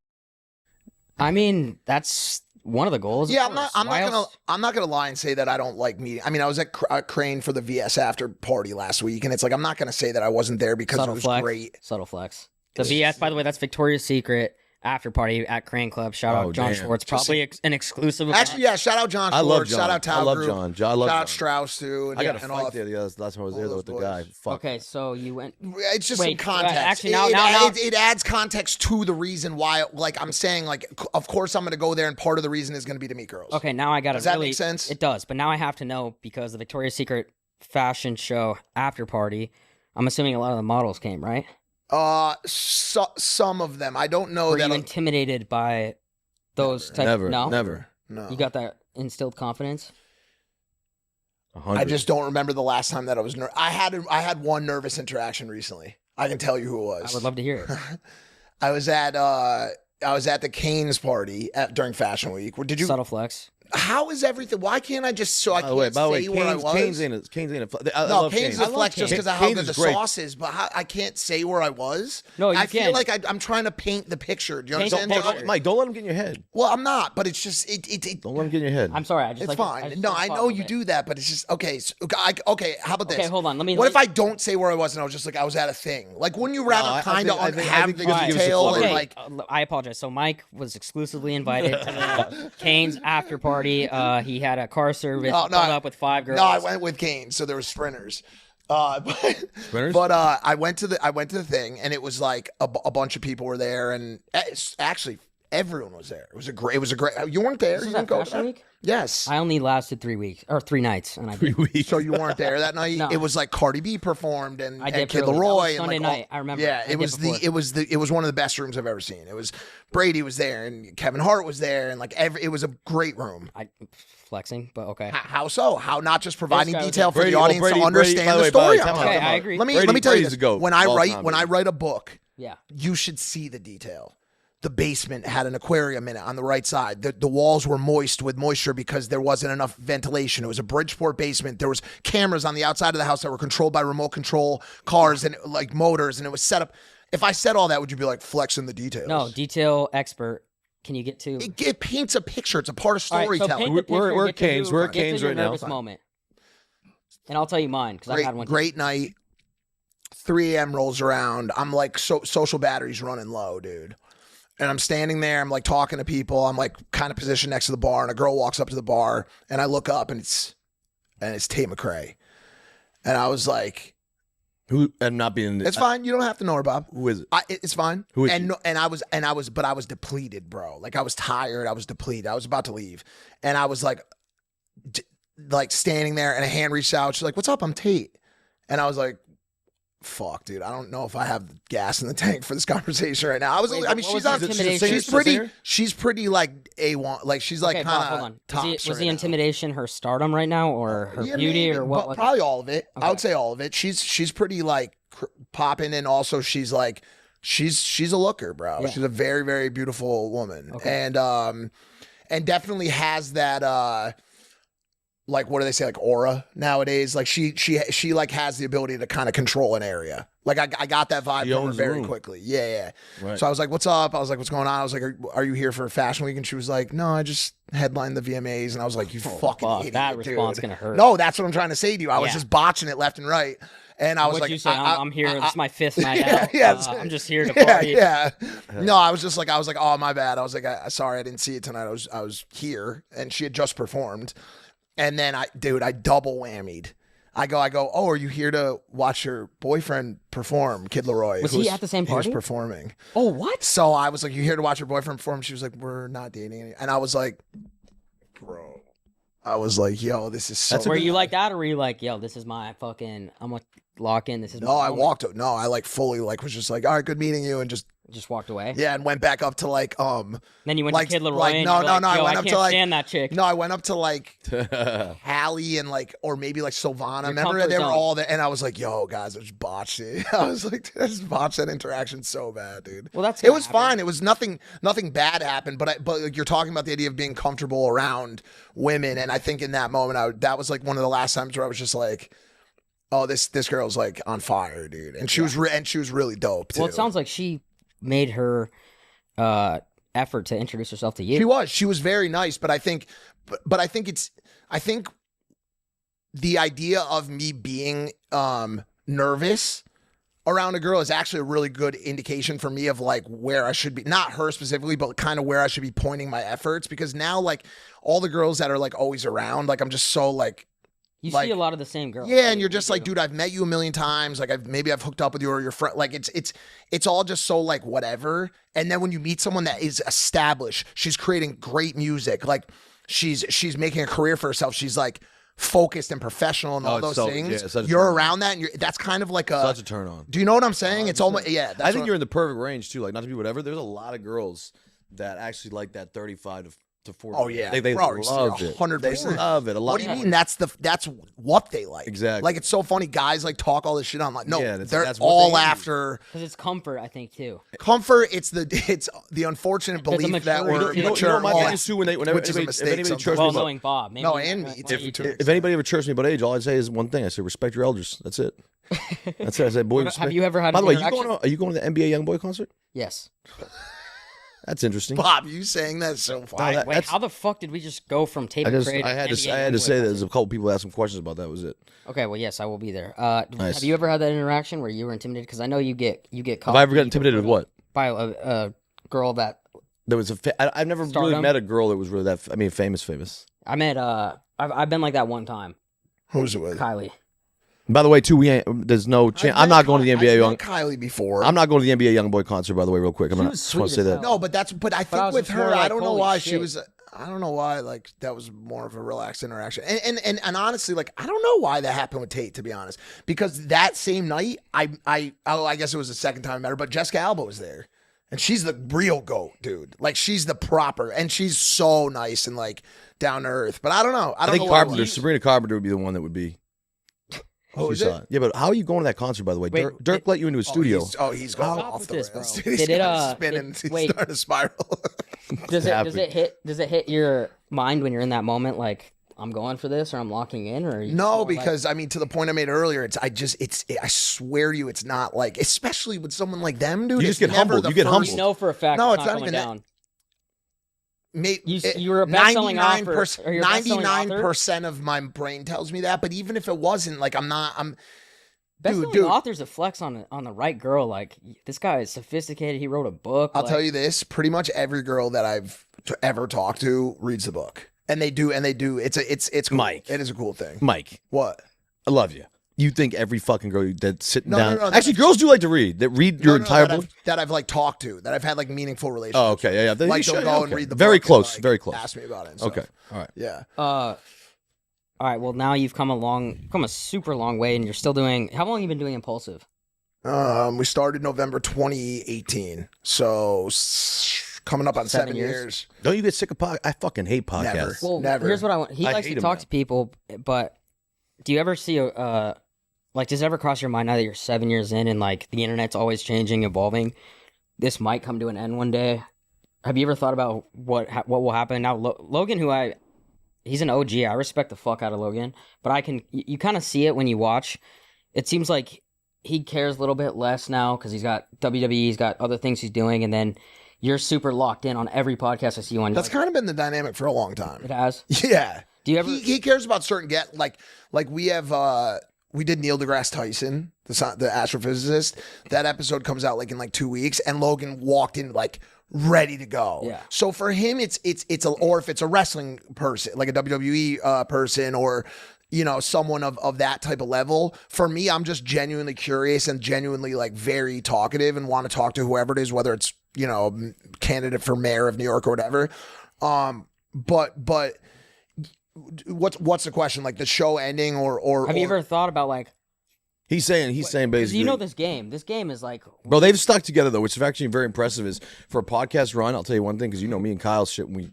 I mean, that's one of the goals. of Yeah, course. I'm Why not else? gonna lie and say that I don't like meeting. I mean, I was at Crane for the VS after party last week, and it's like I'm not gonna say that I wasn't there because Subtle it was flex. great. Subtle flex. The VS, by the way, that's Victoria's Secret after party at Crane Club. Shout out Oh, John damn. Schwartz. Probably an exclusive. event. Actually, yeah. Shout out John. I love Schwartz, John. Shout out Tao I love Group. John. I love Shout out John. Strauss too. And, I got a and all fight there the last time I was there all though with the those guy. boys. Fuck. Okay, so you went. It's just Wait, some context. actually, It adds context to the reason why. Like I'm saying, like of course I'm going to go there, and part of the reason is going to be to meet girls. Okay, now I got to Does that really. make sense? It does, but now I have to know because the Victoria's Secret fashion show after party. I'm assuming a lot of the models came, right? Some of them. I don't know Were that. you intimidated by those type? Never. No, Never. No. You got that instilled confidence. 100. I just don't remember the last time that I was. I had one nervous interaction recently. I can tell you who it was. I would love to hear it. I was at the Canes party during Fashion Week. Did you? Subtle flex. How is everything? Why can't I just I By the way, can't say where I was? Canes ain't a. I No, love Canes is a flex just because of how Canes good the is great. sauce is, but I can't say where I was. No, you I feel can. like I'm trying to paint the picture. Do you Paint the understand? picture. Mike, don't let him get in your head. Well, I'm not, but it's just Don't let him get in your head. I'm sorry. I just it's like fine. I just No, like I to know follow you it. do that, but it's just okay. Okay, how about this? Okay, hold on. Let me. What if I don't say where I was and I was just like I was at a thing? Like, wouldn't you rather I kind of think have you the should give us a detail clue. and Okay, like? I apologize. So Mike was exclusively invited to the Canes after party. party. He had a car service. No, Pulled up with 5 girls. No, I went with Kane, so there was sprinters. Sprinters? But I went to the thing, and it was like a bunch of people were there, and actually everyone was there. It was a great. You weren't there. This You was didn't at go. Fashion Week? Yes. I only lasted 3 weeks or 3 nights, and I did. So you weren't there that night. No. It was like Cardi B performed and I did Kid early. That Laroi was and Sunday like night. I remember. Yeah, I it was did before. it was one of the best rooms I've ever seen. It was Brady was there and Kevin Hart was there and like it was a great room. I flexing, but okay. How so? How not just providing guy was detail for Brady- the audience Brady- to understand by the the way, story? time I'm out, talking Okay, time I out. agree. Let me Brady- tell you Brady's this. the GOAT When of I all write time, when I dude. write a book, Yeah. you should see the detail. The basement had an aquarium in it on the right side. The walls were moist with moisture because there wasn't enough ventilation. It was a Bridgeport basement. There was cameras on the outside of the house that were controlled by remote control cars and like motors, and it was set up. If I said all that, would you be like flexing the details? No, detail expert. Can you get to? It paints a picture. It's a part of All right, so storytelling. paint the picture, We're get to Canes. who- We're get to Canes your right now. nervous moment. And I'll tell you mine because I had one. too. Great night. 3 a.m. rolls around. I'm like social batteries running low, dude. And I'm standing there. I'm like talking to people. I'm like kind of positioned next to the bar, and a girl walks up to the bar, and I look up, and it's Tate McRae, and I was like, Who and not being "It's fine. You don't have to know her, Bob. Who is it? It's fine." Who is and she? no, and I was depleted, bro. Like I was tired. I was depleted. I was about to leave, and I was like standing there, and a hand reached out. She's like, "What's up? I'm Tate," and I was like, fuck, dude. I don't know if I have gas in the tank for this conversation right now. I mean, what was she's the not. intimidation? She's pretty like A1. Like she's like Okay, Bob, hold kind on. of tops. Was right the now. intimidation her stardom right now, or her Yeah, beauty, maybe, or what? but was it? probably all of it. I Okay. would say all of it. She's pretty like popping, and also she's like she's a looker, bro. Yeah. She's a very very beautiful woman, Okay. and definitely has that like what do they say, like aura nowadays. Like she like has the ability to kind of control an area. Like I got that vibe She from her owns the very room. quickly. Yeah. Right. So I was like, "What's up?" I was like, "What's going on?" I was like, "Are you here for Fashion Week?" And she was like, "No, I just headlined the VMAs." And I was like, "You fucking fuck, idiot, that dude." response gonna hurt. No, that's what I'm trying to say to you. I was Yeah. just botching it left and right, and I was What'd like, you say? I'm here. This is my 5th night yeah, out. yeah, I'm just here to yeah, party. yeah. No, I was like, "Oh, my bad." I was like, "Sorry, I didn't see it tonight. I was here," and she had just performed, and then I double whammied. I go, "Oh, are you here to watch your boyfriend perform, Kid Laroi?" Was he at the same He was party? performing. Oh, what? So I was like, "You here to watch your boyfriend perform?" She was like, "We're not dating." And I was like, "Bro," I was like, "Yo, this is so." Were you like that, or were you like, yo, this is my fucking, I'm gonna lock in. This is No, my I moment. walked. No, I like fully like was just like, "All right, good meeting you," and just Just walked away. yeah, and went back up to like Then you went like- to Kid Laroi. like, and no, you were no, like, no, I yo, went I up to, can't like- stand that chick. no, I went up to like Hallie and like or maybe like Sylvana. Your Remember comfort they were zone. all there, and I was like, "Yo, guys, I just botched it." I was like, "I just botched that interaction so bad, dude." Well, that's It gonna was happen. fine. It was nothing bad happened, but like, you're talking about the idea of being comfortable around women, and I think in that moment, that was like one of the last times where I was just like, "Oh, this girl's like on fire, dude," and she was really dope too. Well, it sounds like she made her effort to introduce herself to you. She was very nice, but I think the idea of me being nervous around a girl is actually a really good indication for me of like where I should be, not her specifically, but kind of where I should be pointing my efforts, because now like all the girls that are like always around, like I'm just so like, You like- see a lot of the same girls. yeah, and you're just like, dude, I've met you a million times. Like I've hooked up with you or your friend. Like it's all just so like whatever. And then when you meet someone that is established, she's creating great music. Like she's making a career for herself. She's like focused and professional and all it's those so- things. yeah, it's such a You're turn on. around that, and that's kind of like Such a turn on. Do you know what I'm saying? It's almost yeah. I think you're in the perfect range too. Like not to be whatever. There's a lot of girls that actually like that 35 to 40. Oh yeah, they bro, love it. 100%. They love it a lot. What do you mean? That's what they like. Exactly. Like it's so funny. Guys like talk all this shit. I'm like, no, Yeah, they're that's what all they after Because it's comfort, I think, too. comfort. It's the unfortunate There's a belief that maturity we're too. mature. my all thing is too whenever which is a anybody, mistake if anybody sometimes. chirps Well, me about, knowing Bob. Maybe No, and me, too. if anybody ever chirps me about age, all I say is one thing. I say respect your elders. That's it. That's it. I say, boy, respect. Have you ever had By an the way, interaction? are you going to the NBA YoungBoy concert? Yes. That's interesting. Bob, you saying that's so funny. that- Wait, that's- how the fuck did we just go from Tate I McRae had to to NBA I had to Youngboy say that concert? there's a couple people asked some questions about that. Was it? Okay, well, yes, I will be there. Nice. Have you ever had that interaction where you were intimidated? Because I know you get caught. Have I ever got intimidated with what? by a girl that There was I've never really Stardom? met a girl that was really that. I mean, famous. I met I've been like that one time. Who's it with? Kylie. By the way, too, we ain't. There's no chance. I'm not going to the NBA I've young. met Kylie before. I'm not going to the NBA Young Boy concert. By the way, real quick. I'm She not. was Just want to sweet say as that. hell. No, but I I think was with just her, more like, I don't know holy why shit. she was. I don't know why like that was more of a relaxed interaction. And honestly, like I don't know why that happened with Tate, to be honest. Because that same night, I guess it was the second time I met her, but Jessica Alba was there. And she's the real GOAT, dude. Like she's the proper, and she's so nice and like down to earth. But I don't know. I don't think know why it Carpenter, was. Sabrina Carpenter would be the one that would be. Who She is saw it? it. Yeah, but how are you going to that concert? By the way, Wait, Dirk let you into his studio. He's going Stop off with the this, rails. bro. He's Did it, kinda spinning. He's wait. starting to spiral. Does happening. it hit your mind when you're in that moment like I'm going for this or I'm locking in or are you No, more like- because I mean, to the point I made earlier, I swear to you, it's not like, especially with someone like them, dude. You it's just get never humbled. the You get first- humbled. you know for a fact No, it's it's not not coming even that. down. You were a best-selling author, or you're a best-selling author? 99% of my brain tells me that, but even if it wasn't, like I'm Best-selling dude. author's a flex on the right girl. Like this guy is sophisticated. He wrote a book. I'll like, tell you this, pretty much every girl that I've ever talked to reads the book. And they do. It's cool. Mike. It is a cool thing. Mike, What? I love you. You think every fucking girl that's sitting No, down? no, Actually, girls do like to read. That read your entire that book. that I've like talked to, that I've had like meaningful relationships. Oh, okay, yeah. Then Like you they'll should- go okay. and read the very book close, and, like, very close. ask me about it. And stuff. Okay, all right. Yeah. all right. Well, now you've come a super long way, and you're still doing. How long have you been doing Impulsive? We started November 2018, so coming up on 7 years? years. Don't you get sick of podcasts? I fucking hate podcasts. Never. Well, Never. here's what I want. He I likes hate to 'em talk now. to people, but do you ever see does it ever cross your mind now that you're 7 years in and like the internet's always changing, evolving? This might come to an end one day. Have you ever thought about what will happen now? Logan, he's an OG. I respect the fuck out of Logan, but you kind of see it when you watch. It seems like he cares a little bit less now because he's got WWE, he's got other things he's doing, and then you're super locked in on every podcast I see you on. That's kind of been the dynamic for a long time. It has. Yeah. Do you ever? He cares about certain like we have we did Neil deGrasse Tyson, the astrophysicist. That episode comes out like in like 2 weeks, and Logan walked in like ready to go. Yeah. So for him, or if it's a wrestling person, like a WWE person, or someone of that type of level. For me, I'm just genuinely curious and genuinely like very talkative and want to talk to whoever it is, whether it's candidate for mayor of New York or whatever. But what's the question? Like the show ending or Have you ever thought about like? He's saying Because basically. you know this game. This game is like. Bro, they've stuck together though, which is actually very impressive. Is for a podcast run, I'll tell you one thing because me and Kyle's shit. We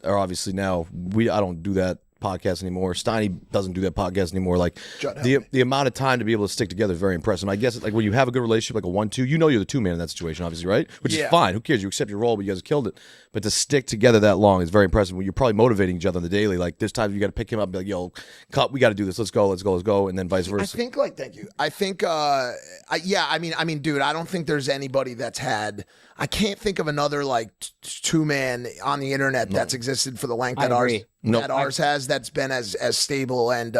are obviously now I don't do that podcast anymore. Steiny doesn't do that podcast anymore. Like the amount of time to be able to stick together is very impressive. And I guess it's like when you have a good relationship, like a 1-2, you're the 2-man in that situation, obviously, right? Which is fine. Who cares? You accept your role, but you guys killed it. But to stick together that long is very impressive. When you're probably motivating each other on the daily. Like this time, you got to pick him up, and be like, "Yo, cut. We got to do this. Let's go, and then vice versa. I think thank you. I think I mean, dude, I don't think there's anybody that's had. I can't think of another like 2-man on the internet that's existed for the length that agree. ours has. That's been as stable, and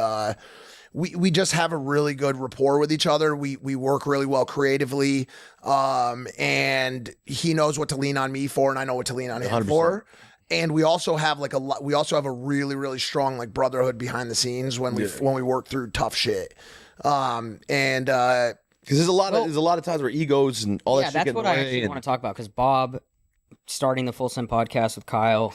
we just have a really good rapport with each other. We work really well creatively, and he knows what to lean on me for, and I know what to lean on him 100%. for. And we also have we also have a really, really strong like brotherhood behind the scenes when we work through tough shit. Because there's a lot of times where egos and all that Yeah, shit that's get in what the I way, actually and- want to talk about because Bob starting the Full Sim podcast with Kyle.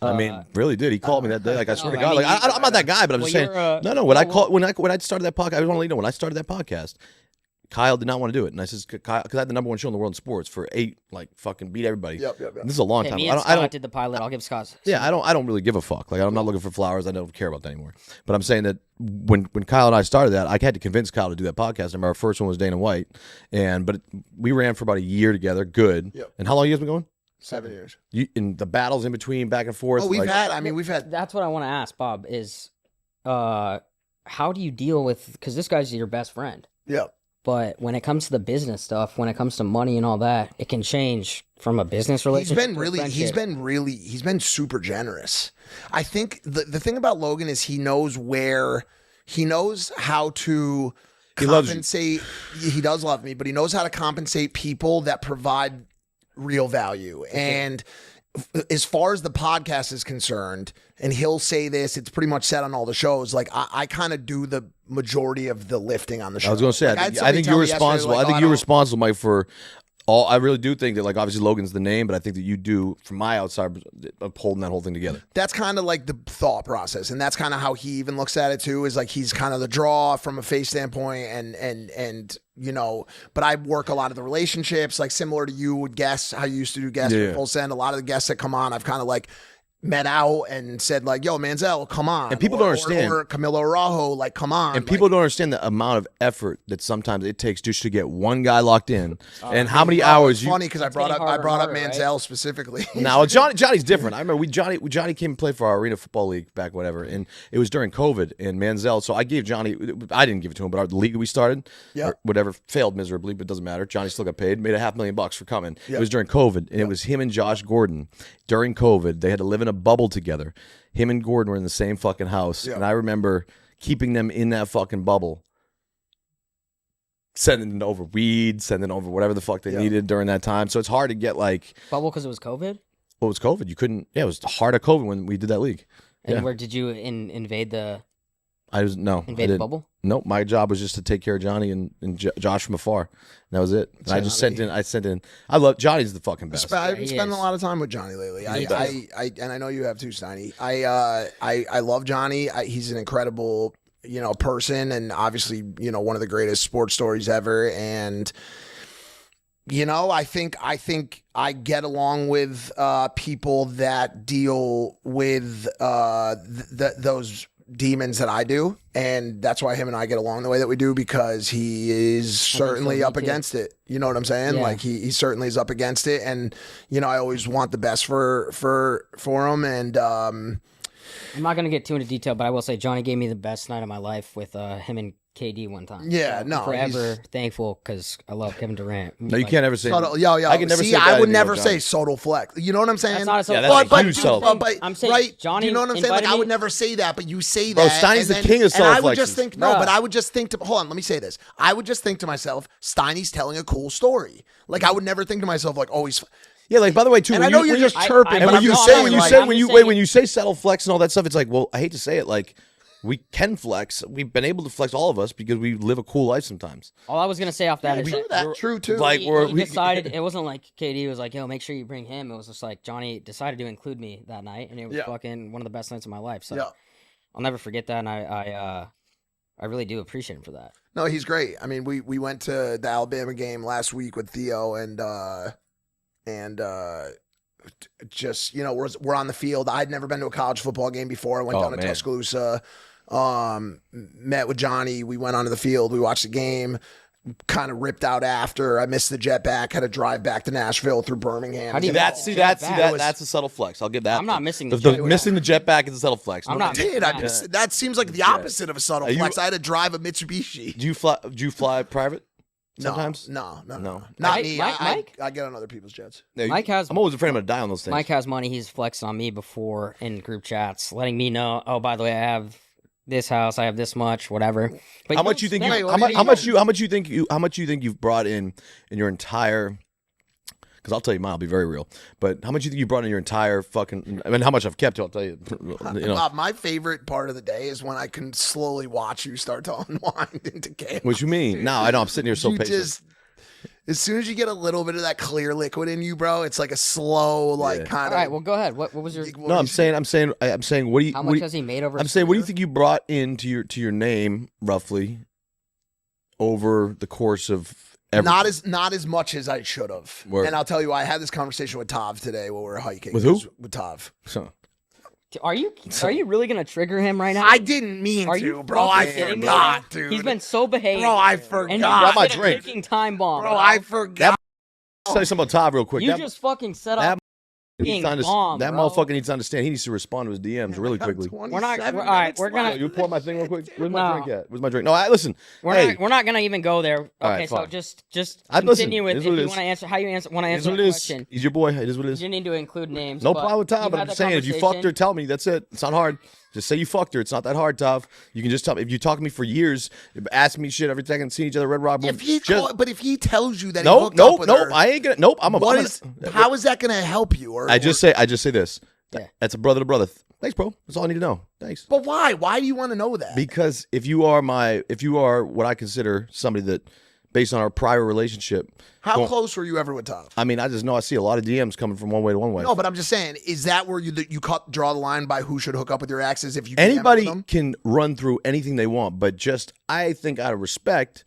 I mean, really did. He called me that day. Like I swear to I God, mean, like I'm not that guy, but I'm well, just saying. you're, No. When I started that podcast, I just want to let you know when I started that podcast, Kyle did not want to do it, and I says, Kyle, because I had the #1 show in the world in sports for 8, like fucking beat everybody. Yep. This is a long Hey, time. me and I don't. Scott did the pilot. I'll give Scott. Yeah, I don't really give a fuck. Like I'm not looking for flowers. I don't care about that anymore. But I'm saying that when Kyle and I started that, I had to convince Kyle to do that podcast. I remember our first one was Dana White, but we ran for about a year together. Good. Yep. And how long you guys been going? 7 years. In the battles in between, back and forth. Oh, we've like, had. That's what I want to ask Bob is, how do you deal with? Because this guy's your best friend. Yep. But when it comes to the business stuff, when it comes to money and all that, it can change from a business relationship. He's been super generous. I think the thing about Logan is he knows how to He loves you. compensate. He does love me, but he knows how to compensate people that provide real value. And as far as the podcast is concerned, and he'll say this, it's pretty much said on all the shows. Like I kind of do the majority of the lifting on the show. I was going to say, Like, I think you're responsible. Like, I think you're responsible, Mike, for all. I really do think that, like, obviously Logan's the name, but I think that you do, from my outside, of holding that whole thing together. That's kind of like the thought process, and that's kind of how he even looks at it too. Is like he's kind of the draw from a face standpoint, and you know. But I work a lot of the relationships, like similar to you with guests, how you used to do guests with Full Send. A lot of the guests that come on, I've kind of like met out and said like, yo, Manziel, come on. And people don't understand. Or Camilo Araujo, like, come on. And people don't understand the amount of effort that sometimes it takes just to get one guy locked in, and how many hours. It's funny because I brought up Manziel specifically. Now Johnny's different. I remember Johnny came and played for our Arena Football League back, whatever, and it was during COVID. And Manziel, so I gave Johnny. I didn't give it to him, but the league we started, or whatever, failed miserably, but it doesn't matter. Johnny still got paid. Made $500,000 for coming. It was during COVID, and it was him and Josh Gordon. During COVID, they had to live in a bubble together. Him and Gordon were in the same fucking house, and I remember keeping them in that fucking bubble, sending over weed, sending over whatever the fuck they needed during that time. So it's hard to get like bubble because it was COVID. Well, it was COVID. You couldn't. Yeah, it was hard at COVID when we did that league. And where did you invade the? Invade the bubble? Nope. My job was just to take care of Johnny and Josh from afar. And that was it. And I just sent in. I love Johnny's the fucking best. I've been spending a lot of time with Johnny lately. And I know you have too, Steiny. I love Johnny. He's an incredible, person, and obviously, one of the greatest sports stories ever. And I think I get along with people that deal with those demons that I do, and that's why him and I get along the way that we do, because he is certainly up against it. You know what I'm saying? Like he certainly is up against it, and I always want the best for him. And I'm not gonna get too into detail, but I will say Johnny gave me the best night of my life with him and KD one time. Yeah, so no, forever thankful because I love Kevin Durant. No, you can't ever say. I can never say. I would never say subtle flex. You know what I'm saying? That's not a but I'm saying, right? Johnny, you know what I'm saying? Like I would never say that, but you say that. Bro, Steiny's the king of subtle flexes. I would just think but I would just think hold on, let me say this. I would just think to myself, Steiny's telling a cool story. Like I would never think to myself like, oh, he's. Yeah, like by the way, too. And I know you're just chirping, and but when you say subtle flex and all that stuff, it's like, well, I hate to say it, like. We can flex. We've been able to flex, all of us, because we live a cool life sometimes. All I was gonna say off that is true too. Like we decided, it wasn't like KD was like, "Yo, make sure you bring him." It was just like Johnny decided to include me that night, and it was fucking one of the best nights of my life. So I'll never forget that, and I really do appreciate him for that. No, he's great. I mean, we went to the Alabama game last week with Theo, and just we're on the field. I'd never been to a college football game before. I went down to Tuscaloosa. Met with Johnny. We went onto the field. We watched the game. Kind of ripped out after. I missed the jet back. Had to drive back to Nashville through Birmingham. That's a subtle flex. I'll give that. I'm not missing missing the jet back is a subtle flex. That seems like the opposite of a subtle flex. I had to drive a Mitsubishi. Do you fly private? Sometimes? No. Not Mike, me. Mike? I get on other people's jets. No, I'm always afraid I'm going to die on those things. Mike has money. He's flexing on me before in group chats, letting me know, oh, by the way, I have this house, I have this much, whatever. But how much you think you think you've brought in your entire? Because I'll tell you mine, I'll be very real. But how much you think you brought in your entire fucking? I mean, how much I've kept? I'll tell you. My favorite part of the day is when I can slowly watch you start to unwind into chaos. What you mean? No, I know. I'm sitting here so patient. As soon as you get a little bit of that clear liquid in you, bro, it's like a slow, kind of. All right, well, go ahead. What was your? No, I'm saying. What do you? How much has he made over? I'm saying. What do you think you brought into your name roughly over the course of? Everything? Not as much as I should have. And I'll tell you, I had this conversation with Tav today while we were hiking. With who? With Tav. So. Are you really gonna trigger him right now? I didn't mean to, bro. I forgot, dude. He's been so behaved. Bro, I forgot. And grab my drink. Time bomb. Bro, I forgot. I'll tell you something about Tav real quick. You just fucking set up. Motherfucker needs to understand. He needs to respond to his DMs really quickly. We're not. We're gonna. You pour my thing real quick. Where's my drink at? Where's my drink? No, listen. We're not gonna even go there. Okay, so just continue with if you want to answer how you want to answer the question. He's your boy. It is what it is. You need to include names. No problem with Tav, but I'm saying if you fucked her, tell me. That's it. It's not hard. Just say you fucked her. It's not that hard, Tav. You can just tell me. If you talk to me for years, ask me shit every second, seeing each other, Red Rock. But if he tells you that he nope, hooked up with her, I ain't gonna. Nope, how is that gonna help you? Or I just say this. Yeah. That's a brother to brother. Thanks, bro. That's all I need to know. Thanks. But why? Why do you want to know that? Because if you are what I consider somebody that, based on our prior relationship, how close were you ever with Tav? I mean, I just know I see a lot of DMs coming from one way to one way. No, but I'm just saying, is that where you draw the line by who should hook up with your exes? If you anybody can run through anything they want, but just I think out of respect,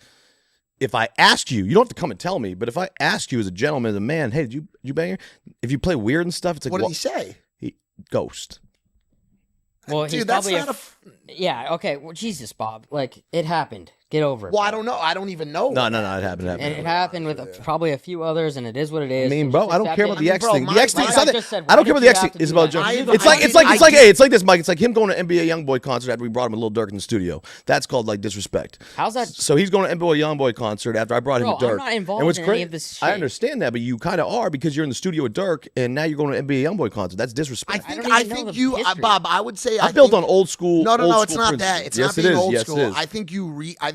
if I ask you, you don't have to come and tell me, but if I ask you as a gentleman, as a man, hey, did you bang her? If you play weird and stuff, it's like, what did he say? Ghost. Well, he's Dude, that's probably not yeah. Okay. Well, Jesus, Bob. Like it happened. Get over it. Well, I don't know. I don't even know. No, it happened. And it happened with probably a few others, and it is what it is. I mean, bro, I don't care about the X thing. bro, The X thing, my- it's not I that- just said, I don't why care about did the you X have thing. to It's do about that? Joe. It's like this, Mike. It's like him going to NBA YoungBoy concert after we brought him a Lil Durk in the studio. That's called like disrespect. How's that? So he's going to NBA YoungBoy concert after I brought him Bro, to Durk. I'm not involved And what's in great- any of this shit. I understand that, but you kind of are because you're in the studio with Durk, and now you're going to NBA YoungBoy concert. That's disrespect. don't I even know think the you, history. Bob. I would say I built on old school. No, old it's school not principles. that. It's Yes, not it being is. old Yes, school. it is. I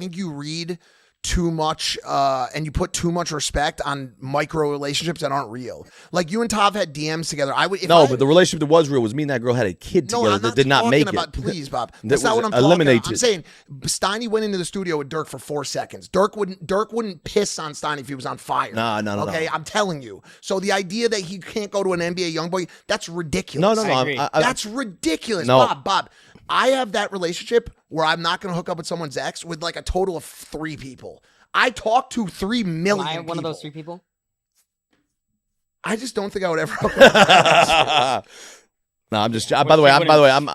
think you read too much, and you put too much respect on micro relationships that aren't real. Like you and Tav had DMs together. But the relationship that was real was me and that girl had a kid together I'm that did not talking make about, it. Please, Bob. That That's not was what I'm talking eliminated. about. I'm saying Steiny went into the studio with Dirk for 4 seconds. Dirk wouldn't piss on Steiny if he was on fire. No. Okay, I'm telling you. So the idea that he can't go to an NBA YoungBoy, that's ridiculous. No. I agree. That's ridiculous. No. Bob, I have that relationship where I'm not going to hook up with someone's ex with like a total of 3 people. I talk to 3 million Am I people. one of those 3 people? I just don't think I would ever hook up with my ex. No, I'm just. Well, By the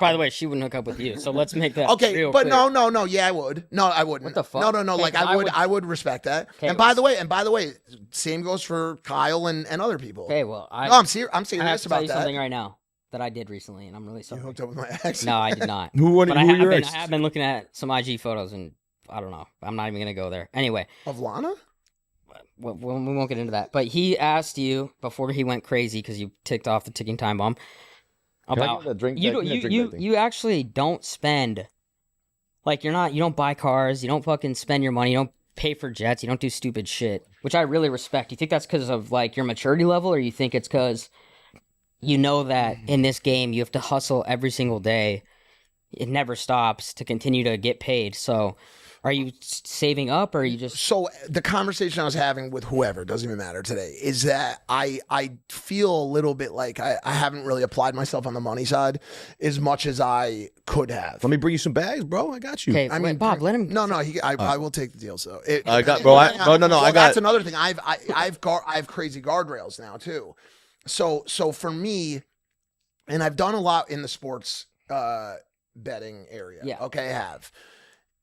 by the way, she wouldn't hook up with you. So let's make that Okay, real but clear. no. Yeah, I would. No, I wouldn't. What the fuck? No. Okay, Like 'cause I would respect that. Okay, And by the way, same goes for Kyle and other people. Okay, well, No, I'm serious I have serious to tell about you that. something right now that I did recently, and I'm really You sorry. hooked up with my ex. No, I did not. Who But I were your I ex? have been looking at some IG photos, and I don't know. I'm not even gonna go there. Anyway, Of Lana? we won't get into that. But he asked you before he went crazy because you ticked off the ticking time bomb. Can I About get that drink you back? Give me that drink back thing. you actually don't spend like you don't buy cars, you don't fucking spend your money, you don't pay for jets, you don't do stupid shit, which I really respect. You think that's because of like your maturity level, or you think it's because you know that in this game you have to hustle every single day, it never stops to continue to get paid? So are you saving up, or are you just So the conversation I was having with whoever, doesn't even matter today, is that I feel a little bit like I haven't really applied myself on the money side as much as I could have. Let me bring you some bags, bro. I got you. okay? I mean, Bob, let him. No, I will take the deal. So I got, bro. I got. That's another thing. I have crazy guardrails now too. So for me, and I've done a lot in the sports betting area. Yeah. Okay, I have.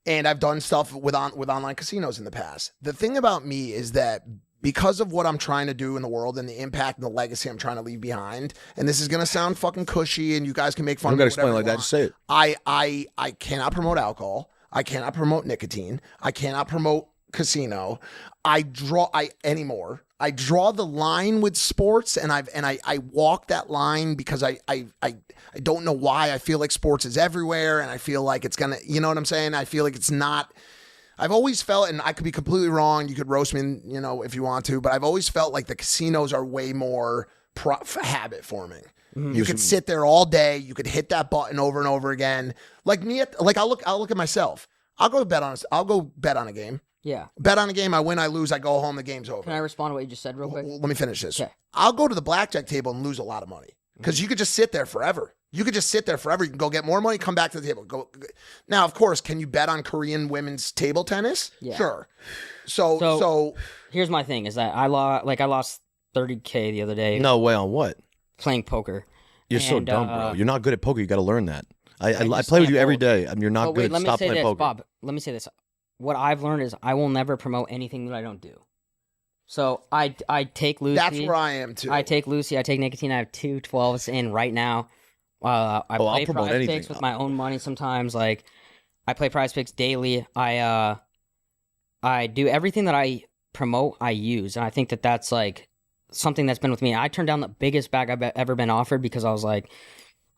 And I've done stuff with online casinos in the past. The thing about me is that because of what I'm trying to do in the world and the impact and the legacy I'm trying to leave behind, and this is gonna sound fucking cushy, and you guys can make fun I'm of gonna me, explain whatever like you that. Just say it. I cannot promote alcohol. I cannot promote nicotine. I cannot promote casino. I draw the line with sports, and I walk that line because I don't know why. I feel like sports is everywhere, and I feel like it's gonna, you know what I'm saying? I feel like it's not. I've always felt, and I could be completely wrong. You could roast me, if you want to, but I've always felt like the casinos are way more habit forming. You could sit there all day. You could hit that button over and over again. Like me, I'll look at myself. I'll go bet on a game. Yeah. Bet on a game. I win. I lose. I go home. The game's over. Can I respond to what you just said real quick? Let me finish this. Okay. I'll go to the blackjack table and lose a lot of money because you could just sit there forever. You could just sit there forever. You can go get more money, come back to the table. Go. Now, of course, can you bet on Korean women's table tennis? Yeah. Sure. So here's my thing: is that I lost $30K the other day No way on what? playing poker. You're so And, dumb, bro. You're not good at poker. You got to learn that. I just play with you can't every hold- day. You're not But good wait, at let me stop say playing this, poker. Bob. Let me say this. What I've learned is I will never promote anything that I don't do. So I take Lucy. that's where I am too. I take Lucy. I take nicotine. I have 2 12s in right now. I I'll play promote Prize anything. Picks with my own money sometimes. Like I play Prize Picks daily. I do everything that I promote. I use, and I think that that's like something that's been with me. I turned down the biggest bag I've ever been offered because I was like,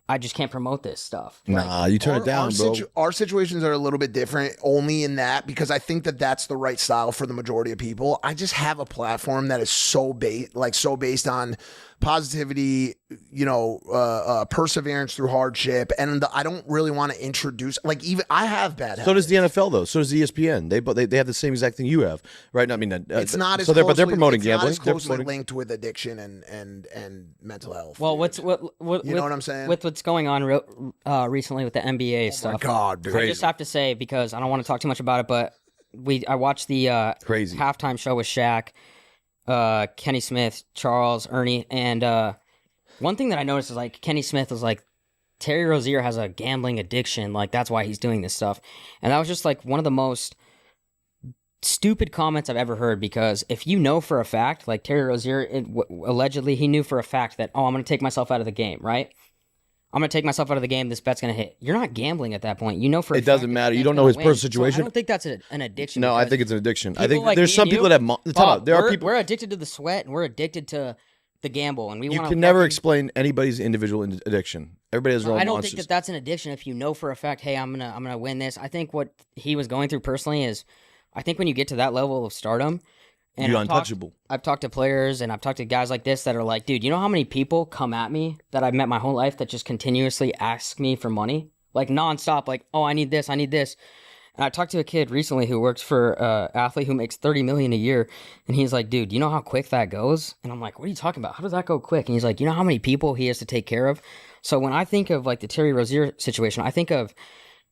I just can't promote this stuff. Nah, you turn it down, bro. Our situations are a little bit different only in that because I think that that's the right style for the majority of people. I just have a platform that is so based on positivity, perseverance through hardship, and I don't really want to introduce even I have bad habits. So does the NFL though. So does ESPN. They have the same exact thing you have, right? I mean, it's not as but they're promoting gambling. It's not as closely linked with addiction and mental health. Well, what you know what I'm saying? With what's going on recently with the NBA stuff. Oh my God, dude. I just have to say, because I don't want to talk too much about it, but I watched the crazy halftime show with Shaq, Kenny Smith, Charles, Ernie, and one thing that I noticed is Kenny Smith was like, Terry Rozier has a gambling addiction, that's why he's doing this stuff, and that was just one of the most stupid comments I've ever heard, because if you know for a fact, Terry Rozier, allegedly he knew for a fact that, I'm going to take myself out of the game, right? I'm going to take myself out of the game. This bet's going to hit. You're not gambling at that point. You know for a fact. It doesn't matter. You don't know his personal situation. So I don't think that's an addiction. No, I think it's an addiction. I think like there's some people that have... There are people... We're addicted to the sweat, and we're addicted to the gamble, and you can never explain anybody's individual addiction. Everybody has their own I don't monsters. think that's an addiction if you know for a fact, hey, I'm gonna win this. I think what he was going through personally is, I think when you get to that level of stardom, and you're untouchable. I've talked to players and I've talked to guys like this that are like, dude, you know how many people come at me that I've met my whole life that just continuously ask me for money? Nonstop, oh, I need this, I need this. And I talked to a kid recently who works for an athlete who makes $30 million a year, and he's like, dude, you know how quick that goes? And I'm like, what are you talking about? How does that go quick? And he's like, you know how many people he has to take care of? So when I think of the Terry Rozier situation, I think of,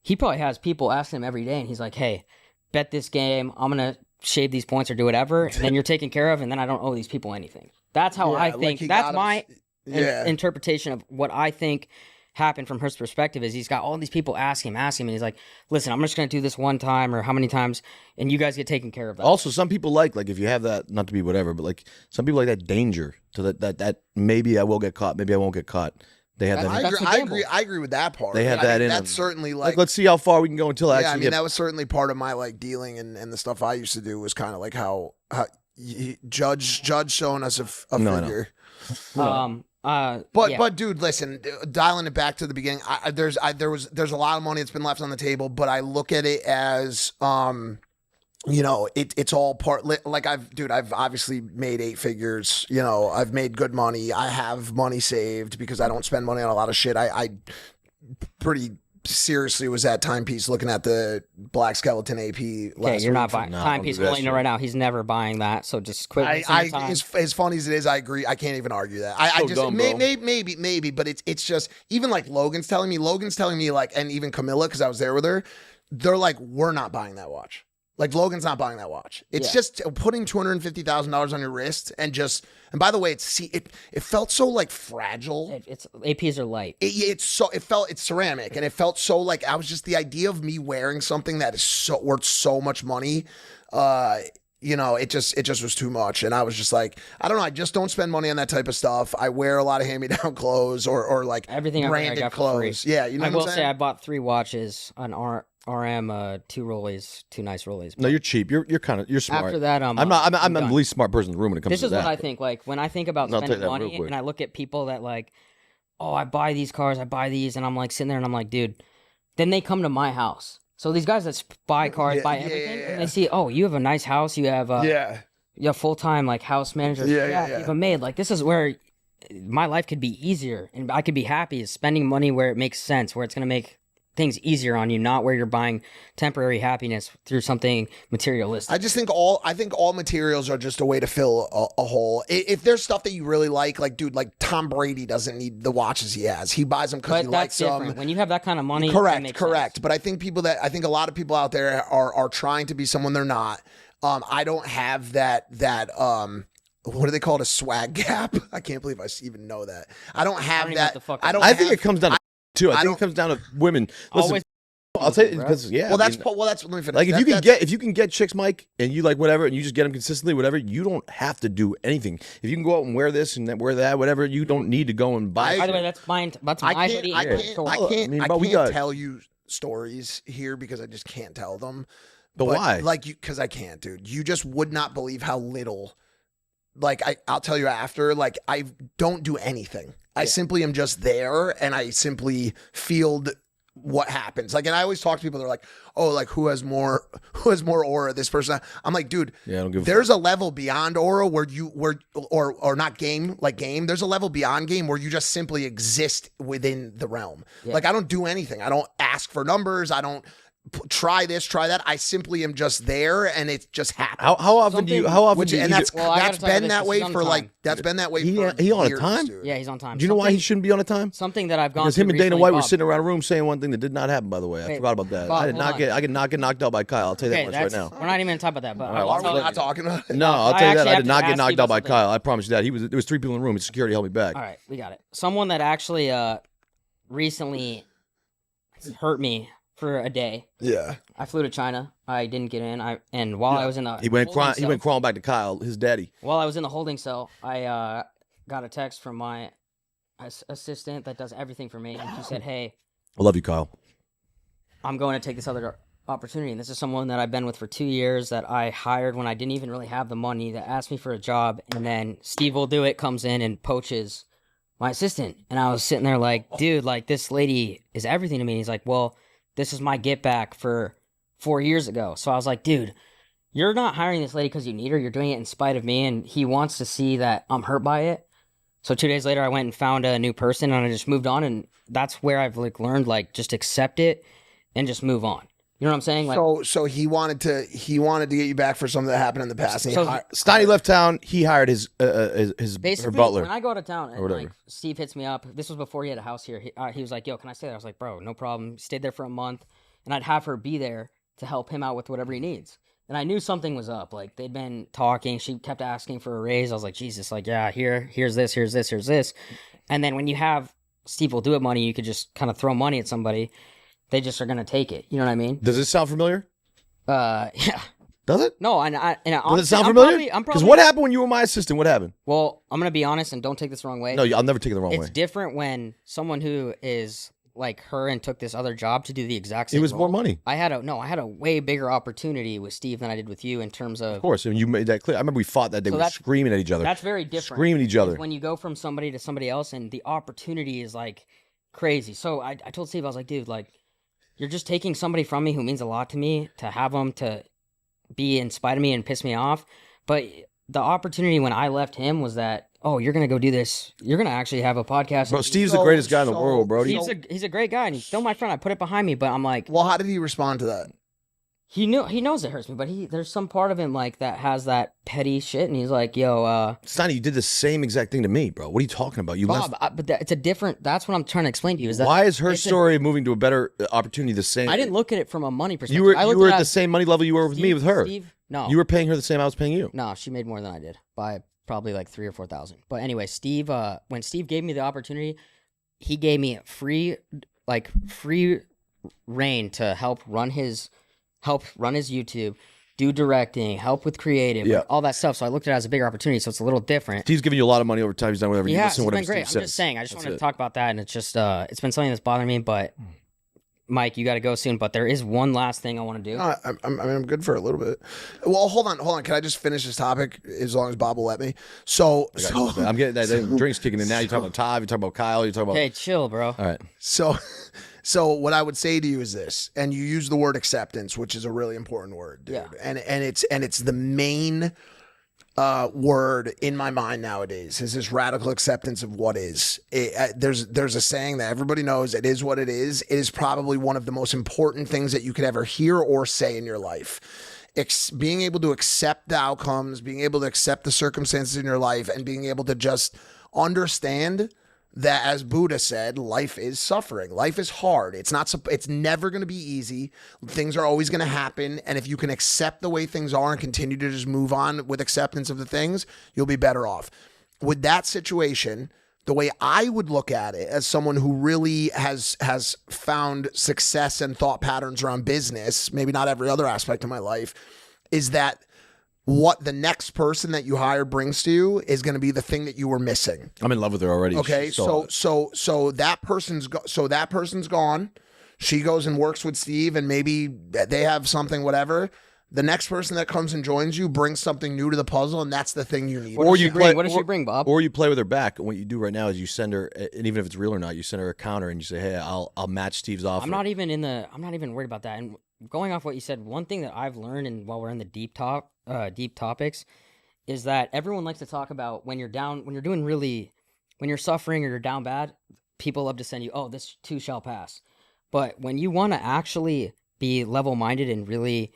he probably has people asking him every day, and he's like, hey, bet this game, I'm going to shave these points or do whatever, and then you're taken care of, and then I don't owe these people anything. That's how I think. That's my interpretation of what I think happened from his perspective, is he's got all these people asking him, and he's like, listen, I'm just going to do this one time or how many times, and you guys get taken care of. That. Also, some people like if you have that, not to be whatever, but some people like that danger to that maybe I will get caught, maybe I won't get caught. They have that. I agree with that part. They have that in. That's certainly let's see how far we can go until I actually. That was certainly part of my dealing and the stuff I used to do was kind of how Judge showing us a figure. But dude, listen, dialing it back to the beginning, there's a lot of money that's been left on the table, but I look at it as it's all part. I've obviously made 8 figures. I've made good money. I have money saved because I don't spend money on a lot of shit. I pretty seriously was at Timepiece looking at the Black Skeleton AP last week. You're not buying Timepiece. We'll let you know right now, he's never buying that. So just quit. As funny as it is, I agree. I can't even argue that. I just dumb, maybe, but it's just even Logan's telling me, and even Camilla, because I was there with her, they're like, we're not buying that watch. Logan's not buying that watch. It's just putting $250,000 on your wrist and by the way, it felt so fragile. It's APs are light. It's ceramic, and it felt so I was just, the idea of me wearing something that is worth so much money. It just was too much, and I was just like, I don't know. I just don't spend money on that type of stuff. I wear a lot of hand-me-down clothes or everything branded I got clothes. For free. Yeah, you know. I will say I bought 3 watches on RM, 2 Rollies, 2 nice Rollies. No, you're cheap. You're smart. After that, I'm the least smart person in the room when it comes to that. This is what I think. When I think about spending money, and I look at people that I buy these cars, I buy these, and I'm sitting there and I'm like, dude. Then they come to my house. So these guys that buy cars, buy everything, and they see, oh, you have a nice house, you have you have full-time house manager, you have a maid. This is where my life could be easier and I could be happy, is spending money where it makes sense, where it's going to make things easier on you, not where you're buying temporary happiness through something materialistic. I think all materials are just a way to fill a hole. If there's stuff that you really like dude, Tom Brady doesn't need the watches he has. He buys them because he likes them. When you have that kind of money, correct. Sense. But I think a lot of people out there are trying to be someone they're not. I don't have that what do they call it? A swag gap? I can't believe I even know that. I don't have that. I think it comes down to too. I think it comes down to women. Listen, I'll tell you because that's let me finish. If you can get chicks, Mike, and you whatever, and you just get them consistently, whatever, you don't have to do anything. If you can go out and wear this and wear that, whatever, you don't need to go and buy. By the way, that's mine. That's my idea. I can't tell you stories here because I just can't tell them. But why? Because I can't, dude. You just would not believe how little I'll tell you after, like, I don't do anything. I simply am just there, and I simply field what happens. Like, and I always talk to people that are like, oh, like, who has more aura, this person? I'm like, dude, Yeah, I don't give a there's a level beyond aura where or not game, like game. There's a level beyond game where you just simply exist within the realm. Yeah. Like, I don't do anything. I don't ask for numbers. I don't try this, try that. I simply am just there, and it just happens. How often do you? How often do you? And that's Well, I gotta that's tell you been this, that this way is on for time. like that's been that way. He for on a years, time? dude. Yeah, he's on time. Do you know why he shouldn't be on a time? Something that I've gone Because him through and Dana recently, White were Bob. sitting around a room saying one thing that did not happen. By the way, I Wait, forgot about that. Bob, I did hold not on. get. I get knocked out by Kyle. I'll tell you that Okay, much right that's, now. we're not even gonna talk about that. But All right, I'll well, tell We're you. not talking about it. No, I'll I tell you that actually I have did to not get ask knocked you out by something. Kyle. I promise you that. There was 3 people in the room. His security held me back. All right, we got it. Someone that actually recently hurt me for a day. Yeah. I flew to China. I didn't get in. And while I was in the He went holding crying. He cell- went crawling back to Kyle, his daddy. While I was in the holding cell, I got a text from my assistant that does everything for me, and she said, "Hey, I love you, Kyle. I'm going to take this other opportunity." And this is someone that I've been with for 2 years that I hired when I didn't even really have the money, that asked me for a job, and then Steve will do it, comes in and poaches my assistant. And I was sitting there like, dude, like, this lady is everything to me. And he's like, well, this is my get back for 4 years ago. So I was like, dude, you're not hiring this lady because you need her. You're doing it in spite of me. And he wants to see that I'm hurt by it. So 2 days later, I went and found a new person, and I just moved on. And that's where I've like learned, like, just accept it and just move on. You know what I'm saying? Like, So he wanted to get you back for something that happened in the past. And So- Steiny left town. He hired his her basically, butler. when I go out of town, and whatever. like Steve hits me up. This was before he had a house here. He was like, "Yo, can I stay there?" I was like, "Bro, no problem." Stayed there for a month, and I'd have her be there to help him out with whatever he needs. And I knew something was up. Like, they'd been talking. She kept asking for a raise. I was like, Jesus, like, yeah, here's this, here's this, here's this. And then when you have Steve will do it money, you could just kind of throw money at somebody. They just are gonna take it. You know what I mean? Does this sound familiar? Yeah. Does it? No, and Does it honestly, sound I'm familiar? probably Because what happened when you were my assistant? What happened? Well, I'm gonna be honest, and don't take this the wrong way. No, I'll never take it the wrong It's way. different when someone who is like her and took this other job to do the exact same It was role. more money. I had a way bigger opportunity with Steve than I did with you in terms of Of course, and you made that clear. I remember we fought that day. So We were that's- screaming at each other. that's very different. Screaming at each other. When you go from somebody to somebody else and the opportunity is like crazy. So I told Steve, I was like, dude, like, you're just taking somebody from me who means a lot to me, to have them to be in spite of me and piss me off. But the opportunity when I left him was that, oh, you're gonna go do this. You're gonna actually have a podcast. Bro, and Steve's the greatest guy in the world, bro. he's a great guy, and he's still my friend. I put it behind me, but I'm like, Well, how did he respond to that? he knows it hurts me, but there's some part of him like that has that petty shit, and he's like, yo, Steiny, you did the same exact thing to me, bro. What are you talking about? You Bob, left. but it's a different. That's what I'm trying to explain to you. Is that Why is her it's a- story of moving to a better opportunity the same? I didn't look at it from a money perspective. You were I looked you were it at the as same money level you were with me Steve- with her. Steve, no, You were paying her the same I was paying you. no, she made more than I did by probably like 3,000 or 4,000. But anyway, Steve, when Steve gave me the opportunity, he gave me free reign to help run his YouTube, do directing, help with creative, Yeah. like, all that stuff. So I looked at it as a bigger opportunity. So it's a little different. Steve's giving you a lot of money over time. He's done whatever. You Yeah, listen it's to whatever been great. Steve I'm says. just saying. I just That's wanted it. to talk about that, and it's just it's been something that's bothering me. But Mike, you got to go soon. But there is one last thing I want to do. No, I'm good for a little bit. Well, hold on. Can I just finish this topic as long as Bob will let me? So I'm getting that drink's kicking in now. You're talking about Tav. You're talking about Kyle. You're talking about. Hey, chill, bro. All right. So what I would say to you is this, and you use the word acceptance, which is a really important word, dude. Yeah. And it's the main word in my mind nowadays is this radical acceptance of what is. There's a saying that everybody knows: it is what it is. It is probably one of the most important things that you could ever hear or say in your life. Being able to accept the outcomes, being able to accept the circumstances in your life, and being able to just understand that, as Buddha said, life is suffering. Life is hard. It's never going to be easy. Things are always going to happen. And if you can accept the way things are and continue to just move on with acceptance of the things, you'll be better off. With that situation, the way I would look at it as someone who really has found success and thought patterns around business, maybe not every other aspect of my life, is that what the next person that you hire brings to you is going to be the thing that you were missing. I'm in love with her already. Okay, She's so so that person's gone. She goes and works with Steve, and maybe they have something, whatever. the next person that comes and joins you brings something new to the puzzle, and that's the thing you need. What does she bring, Bob? Or you play with her back. And what you do right now is you send her, and even if it's real or not, you send her a counter and you say, "Hey, I'll match Steve's offer." I'm not even worried about that. And going off what you said, one thing that I've learned, and while we're in the deep topics, is that everyone likes to talk about when you're down, when you're suffering or you're down bad. People love to send you, "Oh, this too shall pass." But when you want to actually be level-minded and really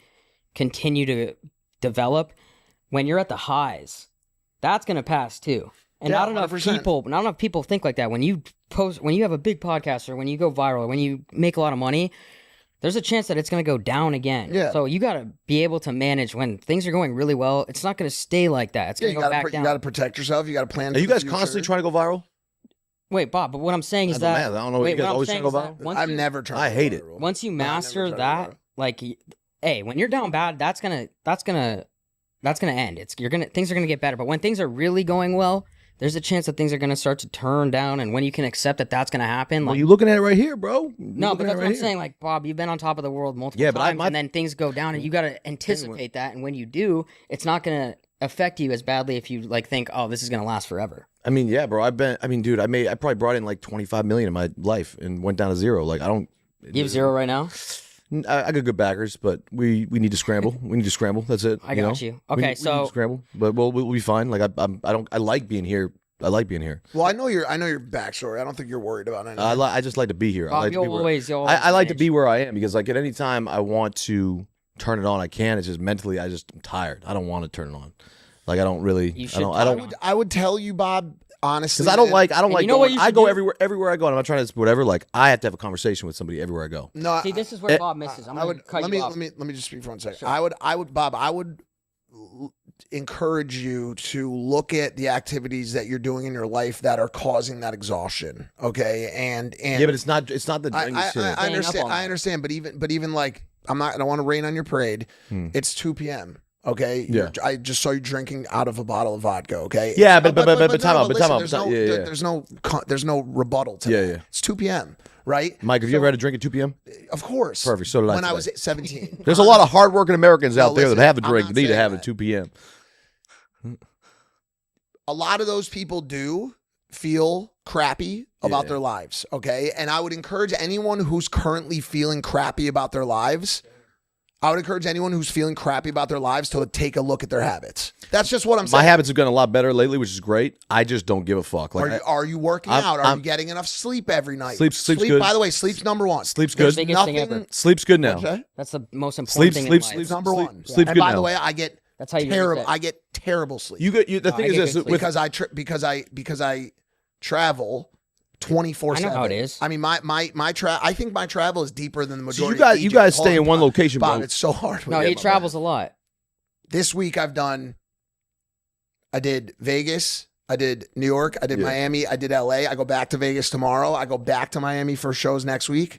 continue to develop, when you're at the highs, that's going to pass too. And Yeah, not enough people think like that. When you have a big podcast, or when you go viral, or when you make a lot of money, there's a chance that it's going to go down again. Yeah. So you got to be able to manage when things are going really well. It's not going to stay like that. It's going to go back down. You got to protect yourself. You got to plan. Are you guys constantly trying to go viral? Wait, Bob, but what I'm saying is that... I don't know. You guys always trying to go viral? I've never tried. I hate it. Once you master that, like, hey, when you're down bad, that's gonna end. Things are gonna get better. But when things are really going well, there's a chance that things are gonna start to turn down. And when you can accept that that's gonna happen, Well, like, you looking at it right here, bro. no, but that's what I'm saying. Like, Bob, you've been on top of the world multiple times, and then things go down, and you gotta anticipate that. And when you do, it's not gonna affect you as badly if you like think, oh, this is gonna last forever. I mean, yeah, bro. Dude, I probably brought in like 25 million in my life and went down to zero. Like, I don't. You have zero right now? I got good backers, but we need to scramble. We need to scramble. That's it. I got you. Okay, we need to scramble, but we'll be fine. Like I like being here. I like being here. Well, I know your backstory. I don't think you're worried about anything. I just like to be here. Bob, I like to be where I am, because like at any time I want to turn it on, I can. It's just mentally, I'm tired. I don't want to turn it on. Like I don't really. I would tell you, Bob, honestly, because I don't like. You know what you I go do? everywhere I go, and I'm not trying to whatever. Like I have to have a conversation with somebody everywhere I go. No, see, this is where Bob misses. Let me just speak for 1 second. Sure. Bob, I would encourage you to look at the activities that you're doing in your life that are causing that exhaustion. Okay, and yeah, but it's not the I understand, but even like I don't want to rain on your parade. It's 2 p.m. Okay. Yeah. I just saw you drinking out of a bottle of vodka. Okay. Yeah, but time out. There's no rebuttal to that. Yeah. It's 2 p.m. Right. Mike, have you ever had a drink at 2 p.m.? Of course. Perfect. So did I. When I was 17. There's a lot of hardworking Americans out there listen, that have a I'm drink. not They need to saying have it that. at 2 p.m. A lot of those people do feel crappy about their lives. Okay. And I would encourage anyone who's currently feeling crappy about their lives. I would encourage anyone who's feeling crappy about their lives to take a look at their habits. That's just what I'm saying. My habits have gotten a lot better lately, which is great. I just don't give a fuck. Like, are you working out? Are you getting enough sleep every night? Sleep's good. By the way, sleep's number one. Sleep's good. Biggest thing ever. Sleep's good now. What's that? That's the most important thing in life. Sleep's number one. Sleep's And good by now. the way, I get That's how you terrible. reset. I get terrible sleep. The thing I is get this good sleep. because I travel 24/7. I know how it is. I mean, I think my travel is deeper than the So majority. you guys stay in one location, Bob, bro. it's so hard. No, he travels a lot. This week I did Vegas, I did New York, I did Miami, I did LA. I go back to Vegas tomorrow. I go back to Miami for shows next week.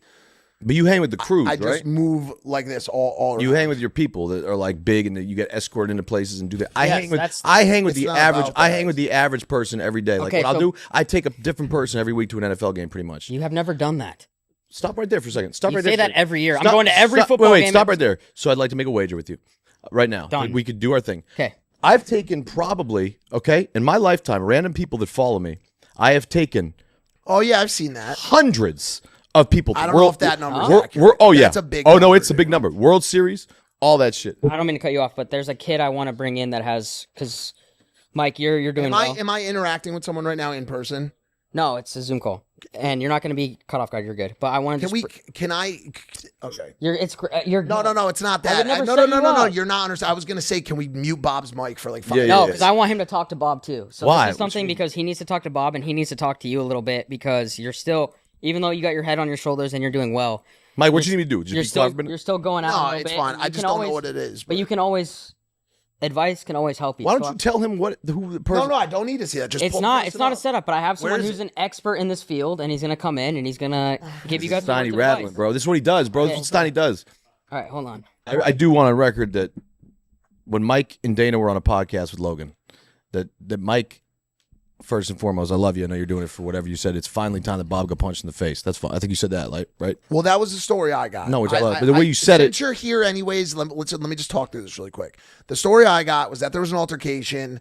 But you hang with the crews, I right? just move like this all You around. hang with your people that are like big, and that you get escorted into places and do that. I Yes, hang with that's- the not average. about I that. hang with the average person every day. Like Okay, what I'll so- do, I take a different person every week to an NFL game, pretty much. You have never done that. Stop right there for a second. Stop You right there. say for a that second. every year. I'm Stop- going to every stop- football wait, game. Stop right there. So I'd like to make a wager with you right now. Done. We could do our thing. Okay. I've taken probably in my lifetime, random people that follow me. I have taken Oh yeah, I've seen that. hundreds of people. I don't know if that number is accurate. Oh yeah. That's a big Oh no, number, it's a big number. World Series, all that shit. I don't mean to cut you off, but there's a kid I want to bring in that has, because Mike, you're doing well. Am I interacting with someone right now in person? No, it's a Zoom call, and you're not going to be cut off guard. You're good. But I want to. Okay. You're No, it's not that. would never No, set no, you no, no. up. You're not understanding. I was gonna say, can we mute Bob's mic for like 5 Yeah, minutes? No, because I want him to talk to Bob too. So Why? this is something because he needs to talk to Bob and he needs to talk to you a little bit because you're still, even though you got your head on your shoulders and you're doing well, Mike, what you need me to do? Just you're be quiet for a still minute? you're still going out. a No, little it's bit, fine. and I you just can don't always, know what it is. But you can always, advice can always help you. Why So don't you tell him who the person? No, I don't need to see that. Just It's pull not. the It's not a person setup, but I have someone is who's an expert in this field, and he's gonna come in and he's gonna give you guys some Steiny words of rattling, advice. bro. This is what he does, bro. This is what Steiny does. All right, hold on. I do want on record that when Mike and Dana were on a podcast with Logan, that Mike first and foremost, I love you. I know you're doing it for whatever you said. It's finally time that Bob got punched in the face. That's fine. I think you said that, like, right? Well, that was the story I got. No, which I love. But the way you said it. Since you're here anyways, let me just talk through this really quick. The story I got was that there was an altercation.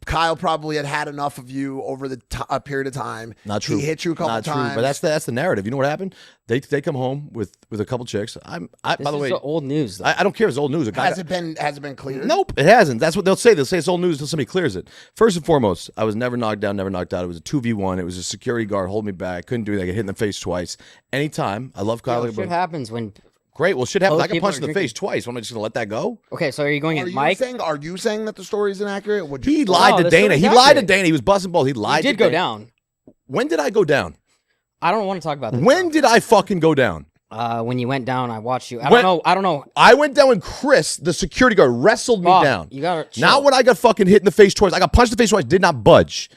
Kyle probably had enough of you over the a period of time. Not true. He hit you a couple times. But that's the narrative. You know what happened? They come home with a couple chicks. By the way, old news. Though. I don't care if it's old news. Has it been cleared? Nope, it hasn't. That's what they'll say. They'll say it's old news until somebody clears it. First and foremost, I was never knocked down, never knocked out. It was a 2v1. It was a security guard holding me back. I couldn't do it. I got hit in the face twice. Anytime. I love Kyle. Shit happens when. Great. Well, shit happens. Most I got people punched in are the face twice. Am I just going to let that go? Okay, so are you going at Mike? Are you saying that the story is inaccurate? He lied to Dana. He lied to Dana. He was busting balls. He lied to Dana. You did go down. When did I go down? I don't want to talk about this. When did I fucking go down? When you went down, I watched you. I don't know. I went down when Chris, the security guard, wrestled me down. You got to Not when I got fucking hit in the face twice. I got punched in the face twice. Did not budge.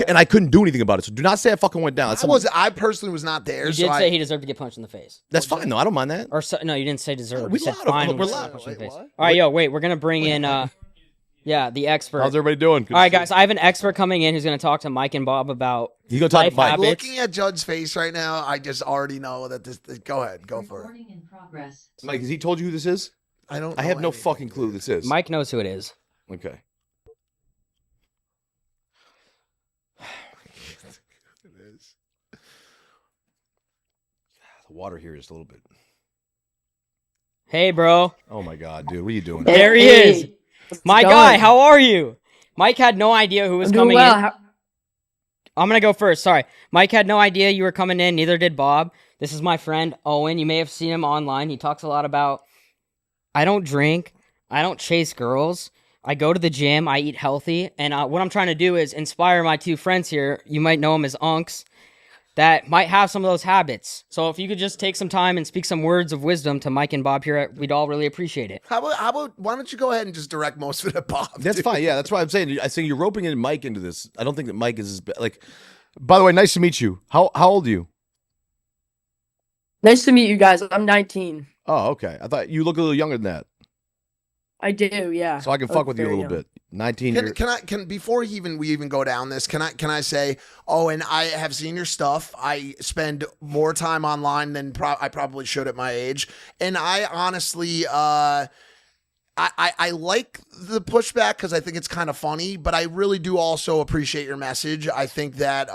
And I couldn't do anything about it. So do not say I fucking went down. I personally was not there. You did say he deserved to get punched in the face. That's fine. No, I don't mind that. Or no, you didn't say deserve. We You said lied. fine. We're when lied. punched in the face. What? All right, we're gonna bring in the expert. How's everybody doing? All right, guys, I have an expert coming in who's gonna talk to Mike and Bob about. He's gonna talk to Mike. Looking at Judd's face right now, I just already know that this. Go ahead, go for it. In progress. Mike, has he told you who this is? I don't. I have no fucking clue who this is. Mike knows who it is. Okay. It is. The water here is a little bit. Hey, bro. Oh my god, dude, what are you doing? There he is. My guy, how are you? Mike had no idea who was coming in. I'm going to go first. Sorry. Mike had no idea you were coming in. Neither did Bob. This is my friend, Owen. You may have seen him online. He talks a lot about, I don't drink. I don't chase girls. I go to the gym. I eat healthy. And what I'm trying to do is inspire my two friends here. You might know them as unks that might have some of those habits. So if you could just take some time and speak some words of wisdom to Mike and Bob here, we'd all really appreciate it. How about why don't you go ahead and just direct most of it at Bob? That's fine. Yeah, that's why I'm saying. I think you're roping in Mike into this. I don't think that Mike is like. By the way, nice to meet you. How old are you? Nice to meet you guys. I'm 19. Oh, okay. I thought you look a little younger than that. I do, yeah. So I can fuck with you a little bit. 19 years. Can before we even go down this, can I say, oh, and I have seen your stuff. I spend more time online than I probably should at my age, and I honestly I like the pushback because I think it's kind of funny, but I really do also appreciate your message. I think that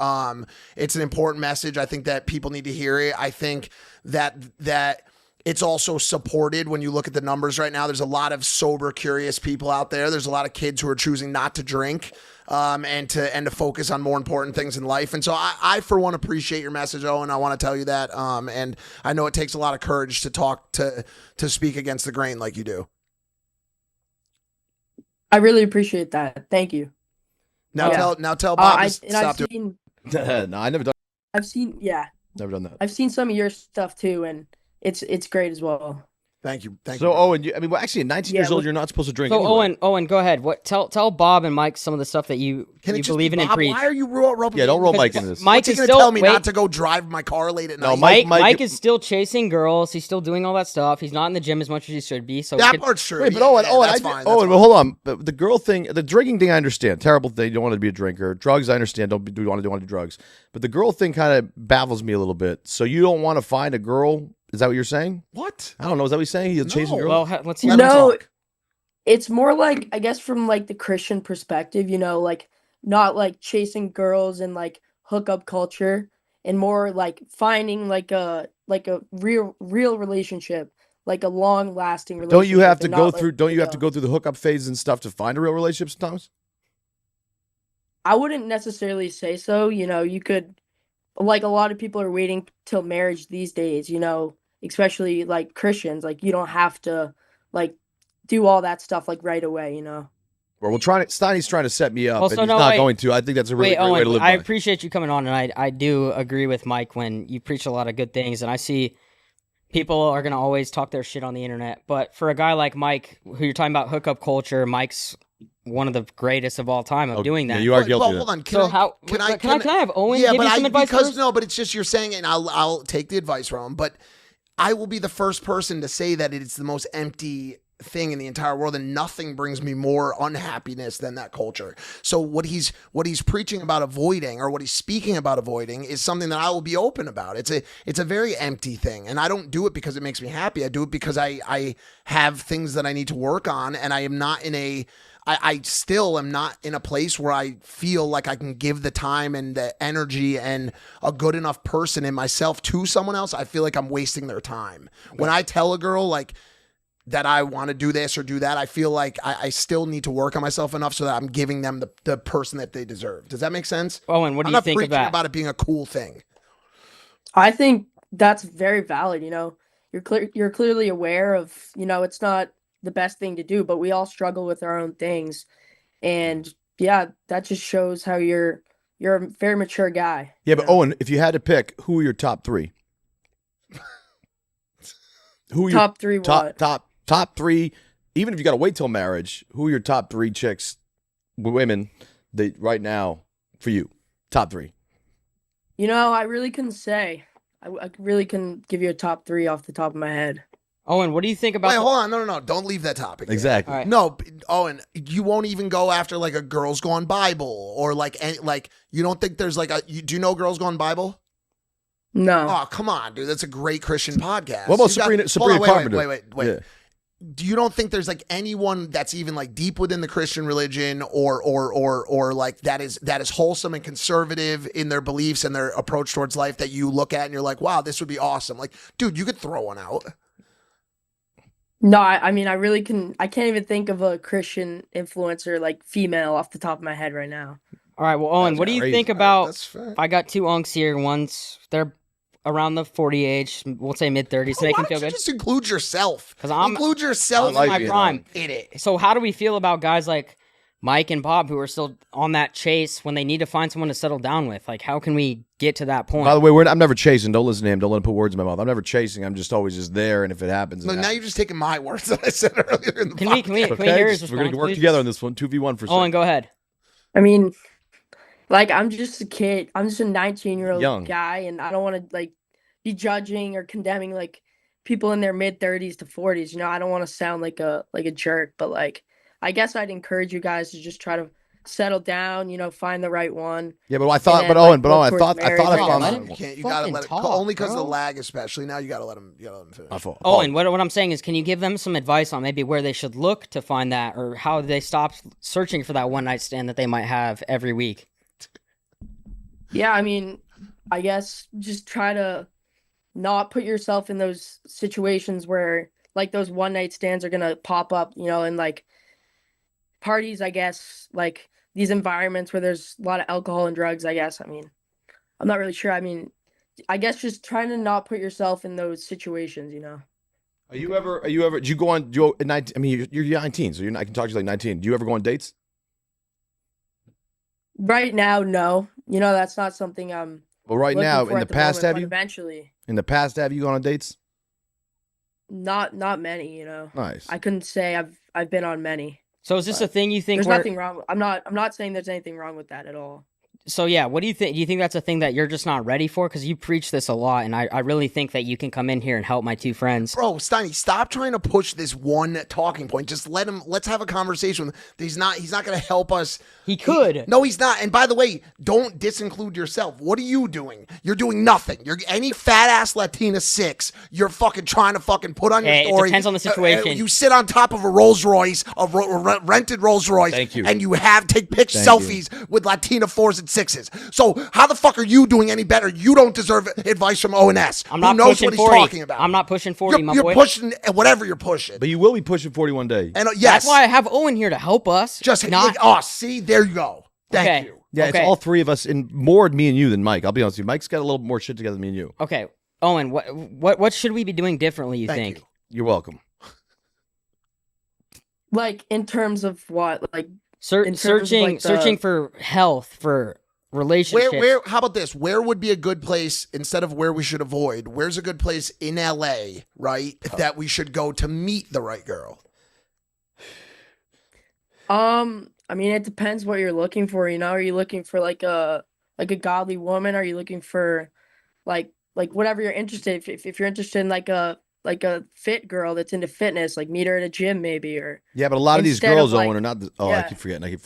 it's an important message. I think that people need to hear it. I think that it's also supported when you look at the numbers right now. There's a lot of sober, curious people out there. There's a lot of kids who are choosing not to drink and to focus on more important things in life. And so I for one, appreciate your message, Owen. I want to tell you that. And I know it takes a lot of courage to talk to speak against the grain like you do. I really appreciate that. Thank you. Now tell Bob to stop doing. No, I never done. I've seen Never done that. I've seen some of your stuff too, and it's great as well. Thank you. So, Owen, actually, at 19 years old, you're not supposed to drink. So, anyway. Owen, go ahead. Tell Bob and Mike some of the stuff that you believe in and preach. Why are you roping? Yeah, don't roll Mike into this. Mike What's he is gonna still tell me wait, not to go drive my car late at night. Mike is still chasing girls. He's still doing all that stuff. He's not in the gym as much as he should be. So that part's true. Wait, but that's fine. Well, hold on. But the girl thing, the drinking thing, I understand. Terrible thing. You don't want to be a drinker. Drugs, I understand. Don't want to do drugs. But the girl thing kind of baffles me a little bit. So you don't want to find a girl. Is that what you're saying? What? I don't know. Is that what he's saying? He's chasing girls? Well, let's hear No, it's more like, I guess, from like the Christian perspective, like not like chasing girls and like hookup culture, and more like finding like a real relationship, like a long lasting relationship. Don't you have to go through? Don't you have to go through the hookup phase and stuff to find a real relationship sometimes? I wouldn't necessarily say so. You could, like, a lot of people are waiting till marriage these days. Especially like Christians. Like, you don't have to like do all that stuff like right away. Well, Steiny's trying to set me up, Also, and he's not going to. I think that's a really great way to live. I appreciate you coming on, and I do agree with Mike when you preach a lot of good things, and I see people are going to always talk their shit on the internet. But for a guy like Mike, who you're talking about hookup culture, Mike's one of the greatest of all time of doing that. Yeah, you are guilty. Well, hold on. Can I have Owen give you some advice first? No, but it's just you're saying it, and I'll take the advice from him. But I will be the first person to say that it's the most empty thing in the entire world, and nothing brings me more unhappiness than that culture. So what he's preaching about avoiding, or what he's speaking about avoiding, is something that I will be open about. It's a very empty thing, and I don't do it because it makes me happy. I do it because I have things that I need to work on, and I am not in a I still am not in a place where I feel like I can give the time and the energy and a good enough person in myself to someone else. I feel like I'm wasting their time. When I tell a girl like that I want to do this or do that, I feel like I still need to work on myself enough so that I'm giving them the person that they deserve. Does that make sense? Owen, what do you think of that? About it being a cool thing. I think that's very valid. You know, you're clearly aware of, you know, it's not the best thing to do, but we all struggle with our own things. And yeah, that just shows how you're a very mature guy. Yeah, but Owen, if you had to pick, who are your top three? Who are Top three what? Top three, even if you got to wait till marriage, who are your top three chicks, women, that right now for you? Top three. You know, I really couldn't say. I really couldn't give you a top three off the top of my head. Owen, what do you think about? Wait, hold on, no, don't leave that topic. Exactly. All right. No, Owen, you won't even go after like a Girls Gone Bible or like you don't think there's like do you know Girls Gone Bible? No. Oh, come on, dude, that's a great Christian podcast. What about Hold Sabrina on, Carpenter? Wait. Yeah. Do you don't think there's like anyone that's even like deep within the Christian religion or like that is wholesome and conservative in their beliefs and their approach towards life that you look at and you're like, wow, this would be awesome? Like, dude, you could throw one out. No, I mean, I can't even think of a Christian influencer, like female, off the top of my head right now. All right, well, Owen, That's what do you crazy. think about? That's fair. I got two unks here. They're around the 40 age, we'll say mid 30s, to make them Why feel don't you good. just include yourself? 'Cause I'm- include yourself I'm in my being prime. in it. So how do we feel about guys like Mike and Bob who are still on that chase when they need to find someone to settle down with? Like, how can we get to that point? By the way, I'm never chasing. Don't listen to him. Don't let him put words in my mouth. I'm never chasing. I'm just always just there, and if it happens, No, it now happens. you're just taking my words that I said earlier in the Can podcast. we hear his Okay? response, We're gonna work please? together on this one. 2v1 for a Owen, second. go ahead. I mean, like, I'm just a kid. I'm just a 19-year-old Young. guy, and I don't want to like be judging or condemning like people in their mid 30s to 40s. You know, I don't want to sound like a jerk, but like, I guess I'd encourage you guys to just try to settle down. You know, find the right one. Yeah, but I thought, then, but like, Owen, look I towards thought I marriage. found Let that him one. You can't. You gotta fucking let it. talk, Only because of the bro. lag, especially now. You gotta let him. My fault. Owen, what I'm saying is, can you give them some advice on maybe where they should look to find that, or how they stop searching for that one night stand that they might have every week? Yeah, I mean, I guess just try to not put yourself in those situations where like those one night stands are gonna pop up, you know, and like parties, I guess, like these environments where there's a lot of alcohol and drugs, I guess. I mean, I'm not really sure. I mean, I guess just trying to not put yourself in those situations, you know. Are you ever? Do you go on? At 19? I mean, you're 19, so I can talk to you like 19. Do you ever go on dates? Right now, no. You know, that's not something I'm Well, right looking now, for in at the past, moment, have but you? eventually. In the past, have you gone on dates? Not many, you know. Nice. I couldn't say I've been on many. So is this a thing you think? There's where, nothing wrong. I'm not saying there's anything wrong with that at all. So yeah, what do you think? Do you think that's a thing that you're just not ready for? Because you preach this a lot, and I really think that you can come in here and help my two friends. Bro, Steiny, stop trying to push this one talking point. Just let's have a conversation with him. He's not going to help us. He could. No, he's not. And by the way, don't disinclude yourself. What are you doing? You're doing nothing. You're any fat ass Latina 6. You're fucking trying to fucking put on your Hey, it story. depends on the situation. You sit on top of a Rolls Royce, rented Rolls Royce. Thank you. And you take Thank selfies with Latina 4s and 6s. So how the fuck are you doing any better? You don't deserve advice from ONS. I'm not Who knows pushing what he's 40. talking about? I'm not pushing 40, my You're boy. pushing whatever you're pushing. But you will be pushing 41 days. And yes, That's why I have Owen here to help us. just not. see, there you go. Thank Okay. you. Yeah, Okay. it's all three of us, and more me and you than Mike. I'll be honest with you. Mike's got a little more shit together than me and you. Okay, Owen, what should we be doing differently? You Thank think? you. You're welcome. Like in terms of what? Like in terms of, like, Searching for health, for relationships. Where? How about this? Where would be a good place instead of where we should avoid? Where's a good place in LA, right? That we should go to meet the right girl. I mean, it depends what you're looking for. You know, are you looking for like a godly woman? Are you looking for like whatever you're interested? If you're interested in like a a fit girl that's into fitness, like meet her at a gym maybe, or Yeah, but a lot of these instead of, girls, like- Owen, are not. I Yeah. keep forgetting. I keep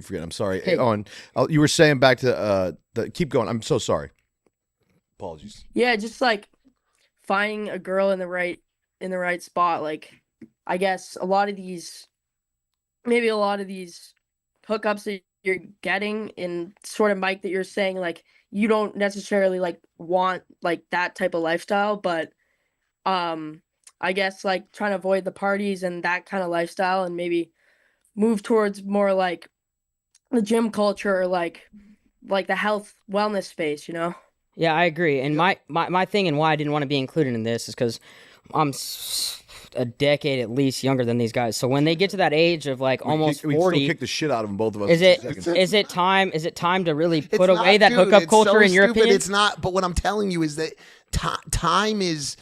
forgetting. I'm sorry, Hey. Owen. You were saying back to keep going. I'm so sorry. Apologies. yeah, just like finding a girl in the right spot. Like, I guess a lot of these hookups that you're getting, and sort of, Mike, that you're saying, like, you don't necessarily like want like that type of lifestyle, but I guess like trying to avoid the parties and that kind of lifestyle, and maybe move towards more like the gym culture, or like the health wellness space, you know? Yeah, I agree. And my thing and why I didn't want to be included in this is because I'm a decade at least younger than these guys. So when they get to that age of like almost we 40, still kick the shit out of them, both of us. is in it 2 seconds. is it time to really It's put away not, that dude, hookup it's culture so in your stupid. opinion? It's not. But what I'm telling you is that time is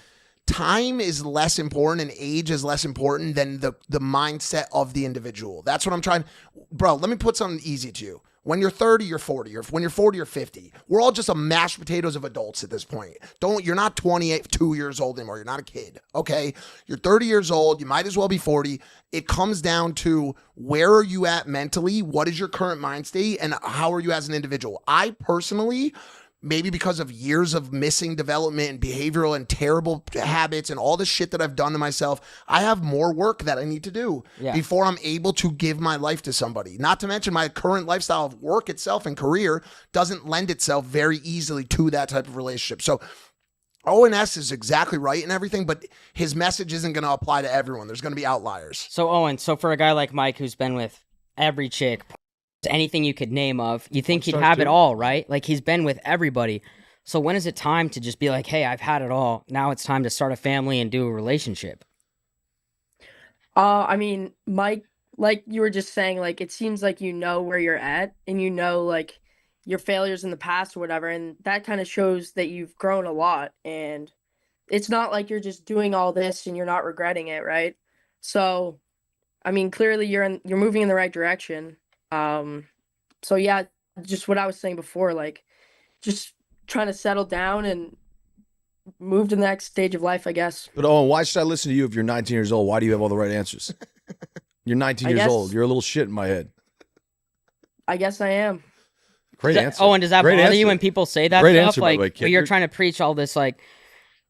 less important, and age is less important than the mindset of the individual. That's what I'm trying. Bro, let me put something easy to you. When you're 30, you're 40. Or when you're 40, you're 50. We're all just a mashed potatoes of adults at this point. You're not 2 years old anymore. You're not a kid. Okay? You're 30 years old. You might as well be 40. It comes down to, where are you at mentally? What is your current mind state? And how are you as an individual? I personally, maybe because of years of missing development and behavioral and terrible habits and all the shit that I've done to myself, I have more work that I need to do before I'm able to give my life to somebody. Not to mention, my current lifestyle of work itself and career doesn't lend itself very easily to that type of relationship. So Owen S is exactly right and everything, but his message isn't going to apply to everyone. There's going to be outliers. So Owen, for a guy like Mike who's been with every chick, anything you could name of, you think he'd have it all, right? Like, he's been with everybody. So when is it time to just be like, hey, I've had it all. Now it's time to start a family and do a relationship? I mean, Mike, like you were just saying, like, it seems like you know where you're at, and you know, like, your failures in the past or whatever, and that kind of shows that you've grown a lot, and it's not like you're just doing all this and you're not regretting it, right? So, I mean, clearly you're moving in the right direction. So yeah, just what I was saying before, like, just trying to settle down and move to the next stage of life, I guess. But Owen, why should I listen to you if you're 19 years old? Why do you have all the right answers? You're 19 I years guess- old. You're a little shit in my head. I guess I am. Great answer. Owen, does that Great bother you answer. when people say that Great stuff? answer, by the Like, way, kid. when you're trying to preach all this, like,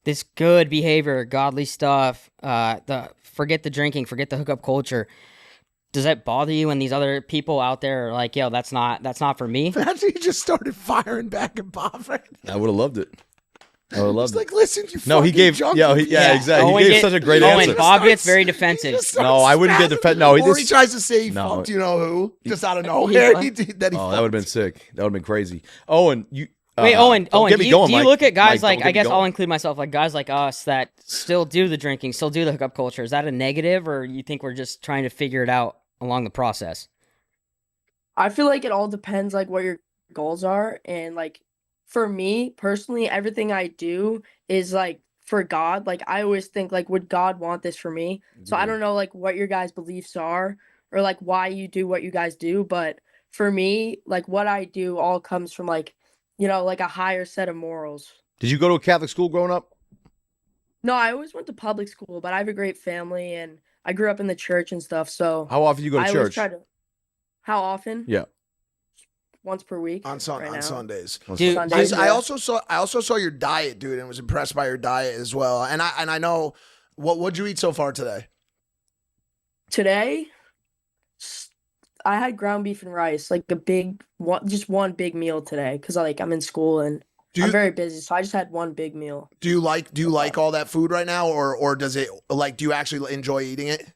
this good behavior, godly stuff, forget the drinking, forget the hookup culture. Does that bother you when these other people out there are like, yo, that's not for me? Imagine he just started firing back at Bob. Right? I would have loved it. I would have loved He's it. like, listen, you No, he fucking gave. junkie Yeah, piece." exactly. Owen He gave such a great Owen, answer. Bob gets very He defensive. just starts No, I wouldn't get spazzing. defensive. No, he Or he just. tries to say he No. fucked you know who, just out of nowhere. what? He did that. He Oh, fucked. that would have been sick. That would have been crazy. Owen, you. Wait, Owen, don't get me do going, you Mike. look at guys Mike, like, don't get I me guess I'll going. include myself, like guys like us that still do the drinking, still do the hookup culture. Is that a negative, or you think we're just trying to figure it out along the process? I feel like it all depends, like, what your goals are, and like, for me personally, everything I do is like for God. Like, I always think, like, would God want this for me? So I don't know, like, what your guys' beliefs are, or like why you do what you guys do, but for me, like, what I do all comes from, like, like a higher set of morals. Did you go to a Catholic school growing up? No, I always went to public school, but I have a great family, and I grew up in the church and stuff. So How often you go to I always church? try to. How often? Yeah. Once per week. on right now. Sundays. Dude, Sundays, I yeah. also saw your diet, dude, and was impressed by your diet as well. And I know what'd you eat so far today? Today, I had ground beef and rice, like just one big meal today, because like I'm in school and I'm very busy, so I just had one big meal. Do you like all that food right now, or does it, like, do you actually enjoy eating it?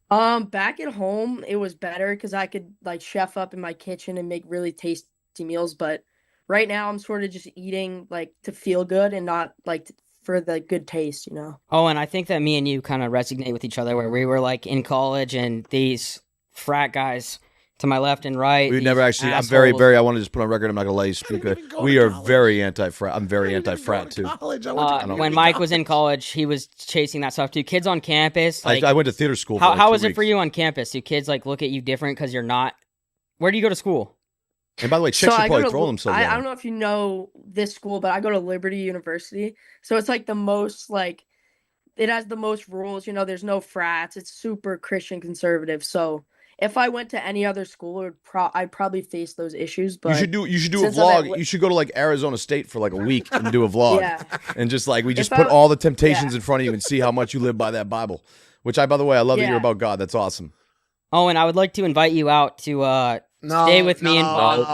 Back at home, it was better because I could like chef up in my kitchen and make really tasty meals. But right now, I'm sort of just eating like to feel good and not like for the good taste, Oh, and I think that me and you kind of resonate with each other, where we were like in college and these frat guys to my left and right. We these never actually. I'm assholes. very. I want to just put on record. I'm not gonna let you speak. even go We to are college. very anti-frat. I'm very I didn't even anti-frat go to too. college. I went to When community Mike was in college. college, he was chasing that stuff too. Kids on campus, like, I went to theater school. For how like how 2 is it for weeks. you on campus? Do kids like look at you different because you're not? Where do you go to school? And by the way, chicks are I go probably to throwing themselves. I at don't him. know if you know this school, but I go to Liberty University, so it's like the most like it has the most rules. You know, there's no frats. It's super Christian conservative. So if I went to any other school, I'd probably face those issues. But You should do a since I'm vlog. at- You should go to like Arizona State for like a week and do a vlog. Yeah. And just like we just If put I- all the temptations yeah. in front of you and see how much you live by that Bible. Which by the way, I love that you're Yeah. about God. That's awesome. Oh, and I would like to invite you out to stay with me and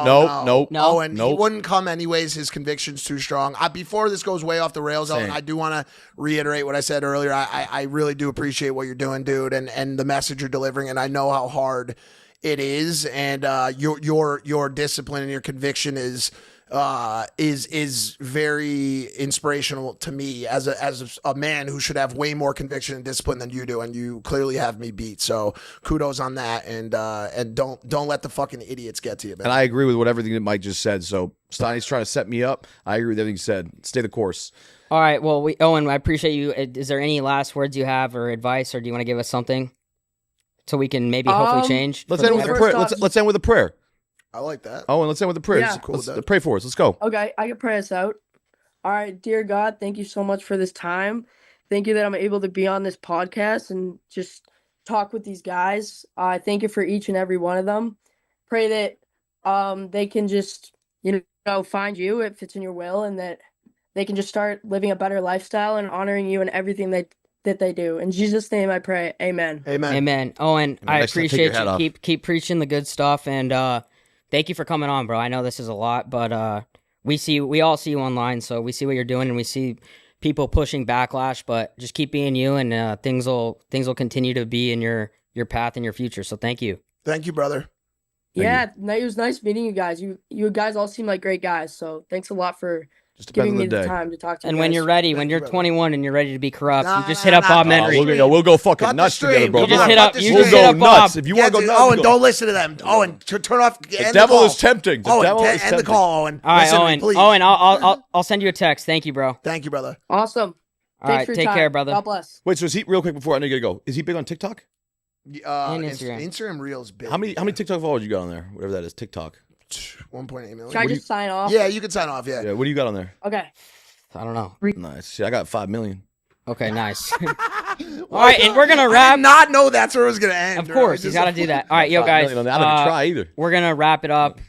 Nope. No? Owen, he wouldn't come anyways. His conviction's too strong. Before this goes way off the rails, Owen, Same. I do want to reiterate what I said earlier. I really do appreciate what you're doing, dude, and the message you're delivering. And I know how hard it is, and your discipline and your conviction is very inspirational to me as a man who should have way more conviction and discipline than you do, and you clearly have me beat. So kudos on that, and don't let the fucking idiots get to you, man. And I agree with everything that Mike just said. So Steiny's trying to set me up. I agree with everything he said. Stay the course. All right. Well, Owen, I appreciate you. Is there any last words you have or advice, or do you want to give us something so we can maybe hopefully change? Let's for end the with a better? prayer. First off- Let's end with a prayer. I like that. Oh, and let's end with a prayer. Yeah. Cool with that. Pray for us. Let's go. Okay, I can pray us out. All right, dear God, thank you so much for this time. Thank you that I'm able to be on this podcast and just talk with these guys. I thank you for each and every one of them. Pray that they can just, find you if it's in your will, and that they can just start living a better lifestyle and honoring you in everything that they do. In Jesus' name I pray. Amen. Amen. Amen. Owen, I next time, take your appreciate hat you. off. Keep preaching the good stuff, and thank you for coming on, bro. I know this is a lot, but we all see you online, so we see what you're doing, and we see people pushing backlash. But just keep being you, and things will continue to be in your path in your future. So thank you. Thank you, brother. Yeah, it was nice meeting you guys. You guys all seem like great guys, so thanks a lot for Just depends giving on me the the day. time to talk to you And when guys. you're ready, when Thank you're you, brother. 21 and you're ready to be corrupt, Nah, you just nah, hit up nah, Bob nah. Menry. We'll go fucking Cut the nuts stream. together, bro. You just Come hit on. up- Cut the you We'll just stream. hit go up Bob. nuts. If you want to go nuts, Owen, go. don't listen to them. Owen, turn off. The devil is tempting. The devil is end the tempting. call, Owen. All right, Listen to me, Owen. please. Owen, I'll send you a text. Thank you, bro. Thank you, brother. Awesome. All right, Thanks for your take time. care, brother. God bless. Wait, so is he real quick before I know you gotta go? Is he big on TikTok? And Instagram. Instagram Reels big. How many TikTok followers you got on there? Whatever that is, TikTok. 1.8 million. Should I just sign off? Yeah, you can sign off. Yeah. Yeah, what do you got on there? Okay. I don't know. Nice. See, I got 5 million. Okay, nice. All right, and we're gonna I wrap. did not know that's where it was gonna end. Of bro. course, It's you just got to a- do that. All right, yo, 5 guys. million on that. I don't even try either. We're gonna wrap it up.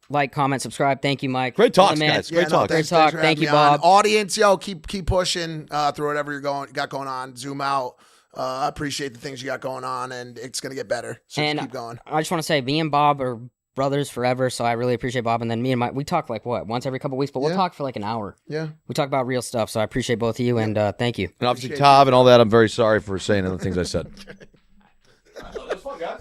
Like, comment, subscribe. Thank you, Mike. Great talks, You're the man. guys. Great no, talk. thanks- Great talk. thanks for Thank having you, me on. Bob. Audience, yo, keep pushing through whatever got going on. Zoom out. I appreciate the things you got going on, and it's gonna get better. So And just keep going. I just want to say, me and Bob are brothers forever, so I really appreciate Bob. And then me and Mike, we talk like once every couple weeks, but we'll Yeah. talk for like an hour. Yeah. We talk about real stuff, so I appreciate both of you, and thank you. And obviously, Appreciate Tav and all that, I'm very sorry for saying other things I said. That's fun, guys.